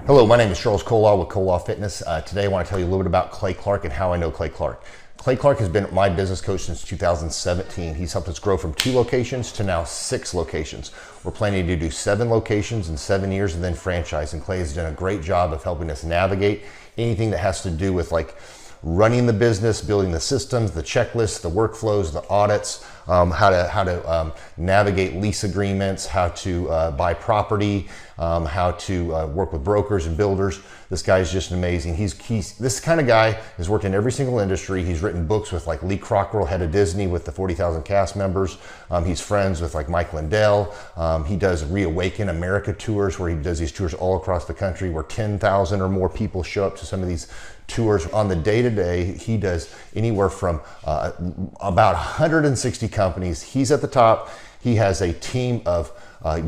Hello, my name is Charles Colaw with Colaw Fitness. Today I want to tell you a little bit about Clay Clark and how I know Clay Clark. Clay Clark has been my business coach since 2017. He's helped us grow from 2 locations to now 6 locations. We're planning to do 7 locations in 7 years and then franchise. And Clay has done a great job of helping us navigate anything that has to do with like running the business, building the systems, the checklists, the workflows, the audits, how to navigate lease agreements, how to buy property, how to work with brokers and builders. This guy is just amazing. He's this kind of guy has worked in every single industry. He's written books with like Lee Crockrell, head of Disney, with the 40,000 cast members. He's friends with like Mike Lindell. He does Reawaken America tours where he does these tours all across the country where 10,000 or more people show up to some of these tours. On the day-to-day, he does anywhere from about 160 companies. He's at the top. He has a team of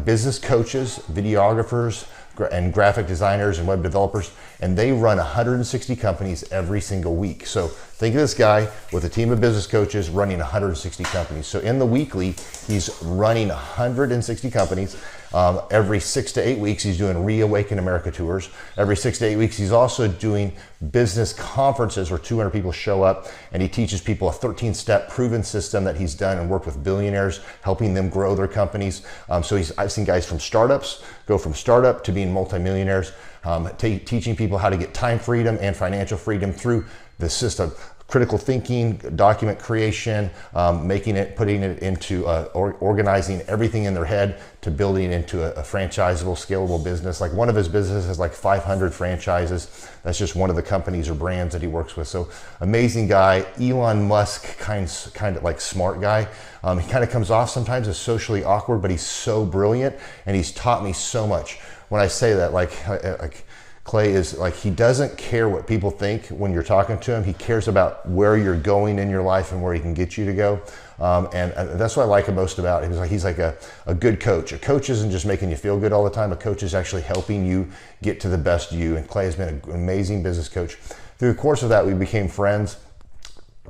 business coaches, videographers, and graphic designers and web developers, and they run 160 companies every single week. So think of this guy with a team of business coaches running 160 companies. So in the weekly, he's running 160 companies. Every 6 to 8 weeks, he's doing Reawaken America tours. Every 6 to 8 weeks, he's also doing business conferences where 200 people show up, and he teaches people a 13-step proven system that he's done and worked with billionaires, helping them grow their companies. So I've seen guys from startups go from startup to being multimillionaires, teaching people how to get time freedom and financial freedom through the system. Critical thinking, document creation, putting it into organizing everything in their head to building into a franchisable, scalable business. Like one of his businesses has like 500 franchises. That's just one of the companies or brands that he works with. So amazing guy. Elon Musk, kind of like smart guy. He kind of comes off sometimes as socially awkward, but he's so brilliant, and he's taught me so much. When I say that, like Clay is like, he doesn't care what people think when you're talking to him. He cares about where you're going in your life and where he can get you to go. And that's what I like him most about him. He's like a good coach. A coach isn't just making you feel good all the time. A coach is actually helping you get to the best you. And Clay has been an amazing business coach. Through the course of that, we became friends.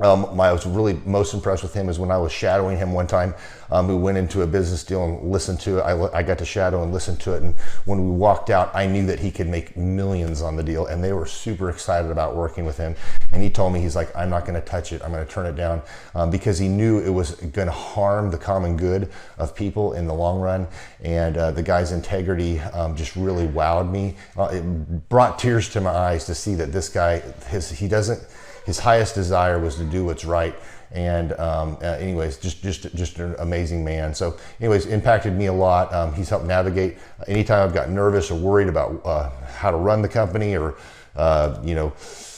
I was really most impressed with him is when I was shadowing him one time. We went into a business deal and listened to it. I got to shadow and listen to it. And when we walked out, I knew that he could make millions on the deal. And they were super excited about working with him. And he told me, he's like, I'm not going to touch it. I'm going to turn it down, because he knew it was going to harm the common good of people in the long run. And the guy's integrity just really wowed me. It brought tears to my eyes to see that this guy, his highest desire was to do what's right. And anyways, just an amazing man. So anyways, impacted me a lot. He's helped navigate anytime I've got nervous or worried about how to run the company, or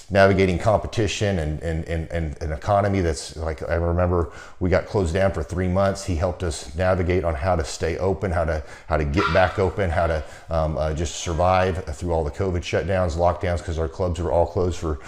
navigating competition and an economy that's like, I remember we got closed down for 3 months. He helped us navigate on how to stay open, how to get back open, how to just survive through all the COVID shutdowns, lockdowns, because our clubs were all closed for.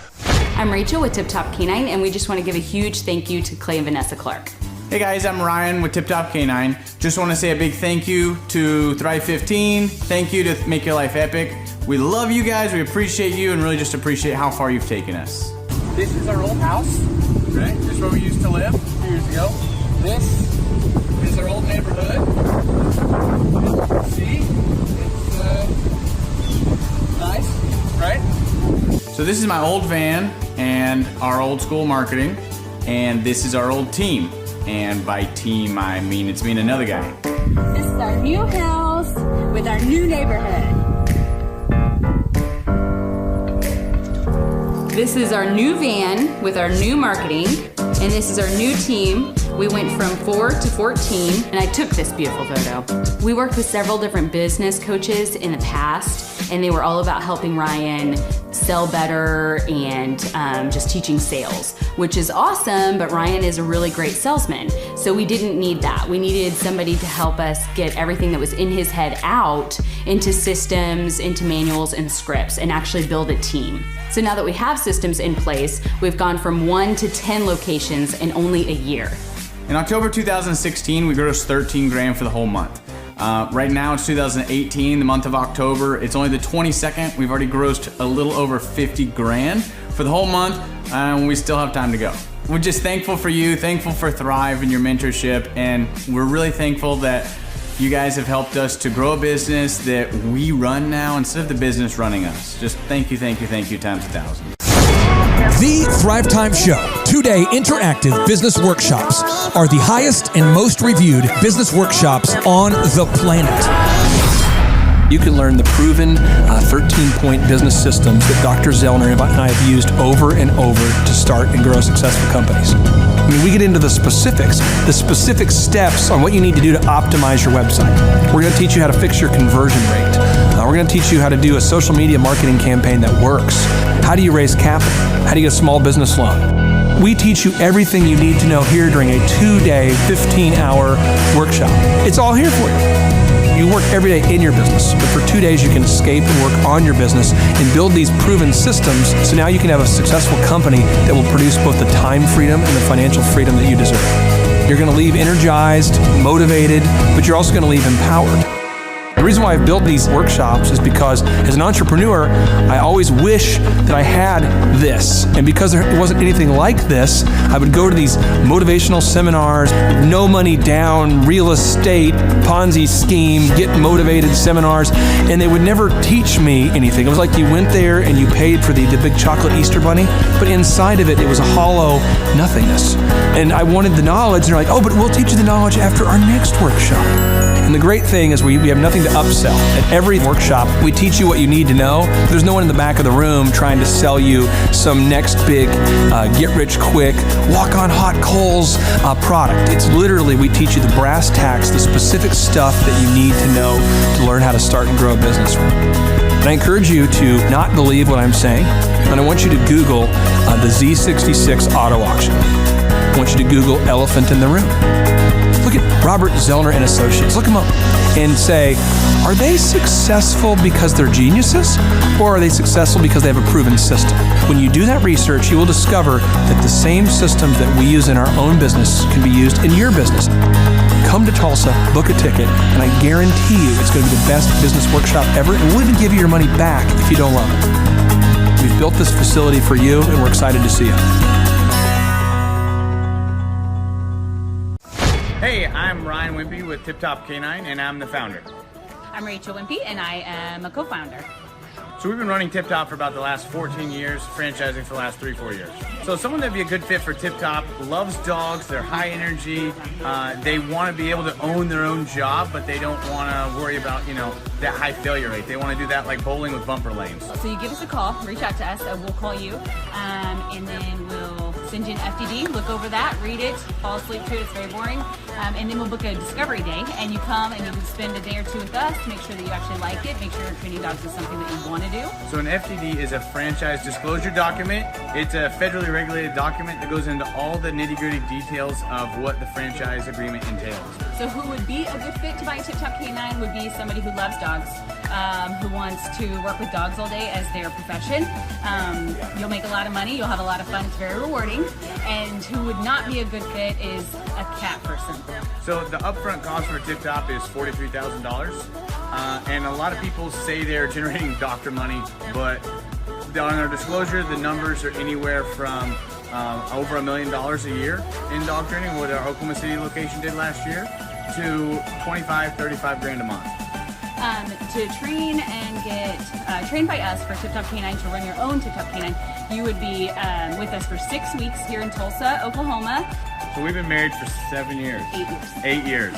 I'm Rachel with Tip Top Canine, and we just want to give a huge thank you to Clay and Vanessa Clark. Hey guys, I'm Ryan with Tip Top Canine. Just want to say a big thank you to Thrive 15. Thank you to Make Your Life Epic. We love you guys, we appreciate you, and really just appreciate how far you've taken us. This is our old house, right? This is where we used to live a few years ago. This is our old neighborhood. See? It's nice, right? So this is my old van and our old school marketing, and this is our old team. And by team, I mean it's me and another guy. This is our new house with our new neighborhood. This is our new van with our new marketing, and this is our new team. We went from 4 to 14, and I took this beautiful photo. We worked with several different business coaches in the past, and they were all about helping Ryan sell better and just teaching sales, which is awesome, but Ryan is a really great salesman. So we didn't need that. We needed somebody to help us get everything that was in his head out into systems, into manuals and scripts, and actually build a team. So now that we have systems in place, we've gone from 1 to 10 locations in only a year. In October 2016, we grossed 13 grand for the whole month. Right now it's 2018, the month of October. It's only the 22nd. We've already grossed a little over 50 grand for the whole month, and we still have time to go. We're just thankful for you, thankful for Thrive and your mentorship, and we're really thankful that you guys have helped us to grow a business that we run now instead of the business running us. Just thank you times 1,000. The Thrive Time Show 2-day interactive business workshops are the highest and most reviewed business workshops on the planet. You can learn the proven 13-point business systems that Dr. Zellner and I have used over and over to start and grow successful companies. I mean, we get into the specific steps on what you need to do to optimize your website. We're going to teach you how to fix your conversion rate. We're going to teach you how to do a social media marketing campaign that works. How do you raise capital? How do you get a small business loan? We teach you everything you need to know here during a 2-day, 15-hour workshop. It's all here for you. You work every day in your business, but for 2 days you can escape and work on your business and build these proven systems so now you can have a successful company that will produce both the time freedom and the financial freedom that you deserve. You're going to leave energized, motivated, but you're also going to leave empowered. The reason why I've built these workshops is because as an entrepreneur, I always wish that I had this. And because there wasn't anything like this, I would go to these motivational seminars, no money down, real estate, Ponzi scheme, get motivated seminars, and they would never teach me anything. It was like you went there and you paid for the big chocolate Easter bunny, but inside of it, it was a hollow nothingness. And I wanted the knowledge, and they're like, oh, but we'll teach you the knowledge after our next workshop. And the great thing is we have nothing to upsell. At every workshop, we teach you what you need to know. There's no one in the back of the room trying to sell you some next big get-rich-quick, walk-on-hot coals product. It's literally, we teach you the brass tacks, the specific stuff that you need to know to learn how to start and grow a business. And I encourage you to not believe what I'm saying, and I want you to Google the Z66 auto auction. I want you to Google elephant in the room. Look at Robert Zellner and Associates. Look them up and say, are they successful because they're geniuses, or are they successful because they have a proven system? When you do that research, you will discover that the same systems that we use in our own business can be used in your business. Come to Tulsa, book a ticket, and I guarantee you it's going to be the best business workshop ever, and we'll even give you your money back if you don't love it. We've built this facility for you, and we're excited to see you. Hey, I'm Ryan Wimpy with Tip Top Canine, and I'm the founder. I'm Rachel Wimpy, and I am a co-founder. So we've been running Tip Top for about the last 14 years, franchising for the last 3-4 years. So someone that'd be a good fit for Tip Top loves dogs, they're high energy, they want to be able to own their own job, but they don't want to worry about, that high failure rate. They want to do that like bowling with bumper lanes. So you give us a call, reach out to us, we'll call you, and then we'll send you an FDD, look over that, read it, fall asleep to it, it's very boring, and then we'll book a discovery day, and you come and you spend a day or two with us to make sure that you actually like it, make sure training dogs is something that you want to do. So an FDD is a franchise disclosure document. It's a federally regulated document that goes into all the nitty-gritty details of what the franchise agreement entails. So who would be a good fit to buy a Tip Top Canine would be somebody who loves dogs, who wants to work with dogs all day as their profession. You'll make a lot of money, you'll have a lot of fun, it's very rewarding. And who would not be a good fit is a cat person. So the upfront cost for Tip Top is $43,000. And a lot of people say they're generating doctor money, but on our disclosure, the numbers are anywhere from over $1 million a year in dog training, what our Oklahoma City location did last year, to 25, 35 grand a month. To train and get trained by us for Tip Top Canine, to run your own Tip Top Canine, you would be with us for 6 weeks here in Tulsa, Oklahoma. So we've been married for 7 years. 8 years. 8 years.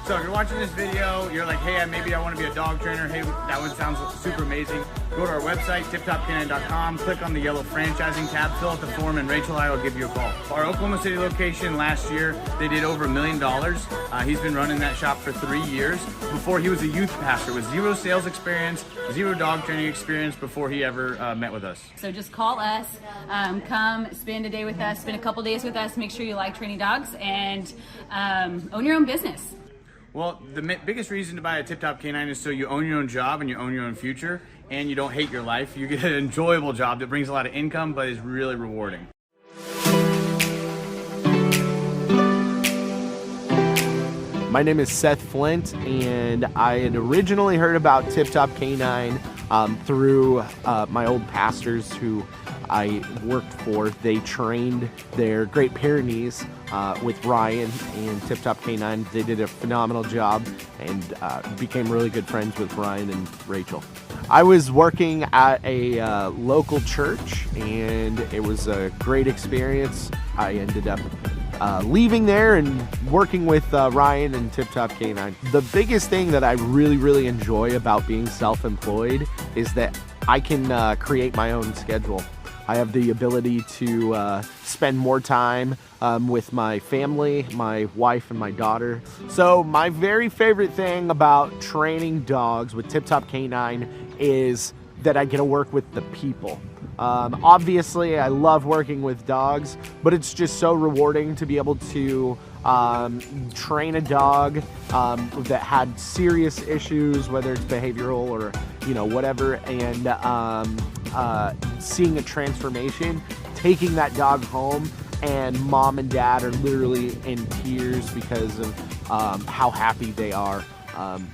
So if you're watching this video, you're like, hey, maybe I want to be a dog trainer. Hey, that one sounds super amazing. Go to our website, tiptopcanine.com, click on the yellow franchising tab, fill out the form, and Rachel and I will give you a call. Our Oklahoma City location last year, they did over $1 million. He's been running that shop for 3 years. Before, he was a youth pastor with 0 sales experience, 0 dog training experience before he ever met with us. So just call us, come spend a day with us, spend a couple days with us, make sure you like training dogs, and own your own business. Well, the biggest reason to buy a Tip Top Canine is so you own your own job and you own your own future, and you don't hate your life. You get an enjoyable job that brings a lot of income, but is really rewarding. My name is Seth Flint, and I had originally heard about Tip Top Canine through my old pastors who I worked for. They trained their Great Pyrenees with Ryan and Tip Top Canine. They did a phenomenal job and became really good friends with Ryan and Rachel. I was working at a local church, and it was a great experience. I ended up leaving there and working with Ryan and Tip Top Canine. The biggest thing that I really enjoy about being self-employed is that I can create my own schedule. I have the ability to spend more time with my family, my wife and my daughter. So my very favorite thing about training dogs with Tip Top Canine is that I get to work with the people. Obviously, I love working with dogs, but it's just so rewarding to be able to train a dog that had serious issues, whether it's behavioral or whatever, and seeing a transformation, taking that dog home, and mom and dad are literally in tears because of how happy they are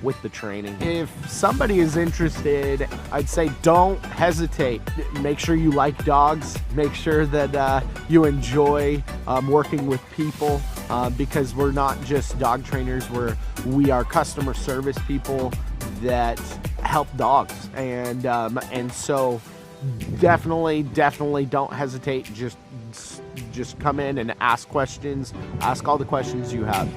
with the training. If somebody is interested, I'd say don't hesitate. Make sure you like dogs. Make sure that you enjoy working with people, because we're not just dog trainers. We are customer service people that help dogs, and so definitely don't hesitate. Just come in and ask questions. Ask all the questions you have.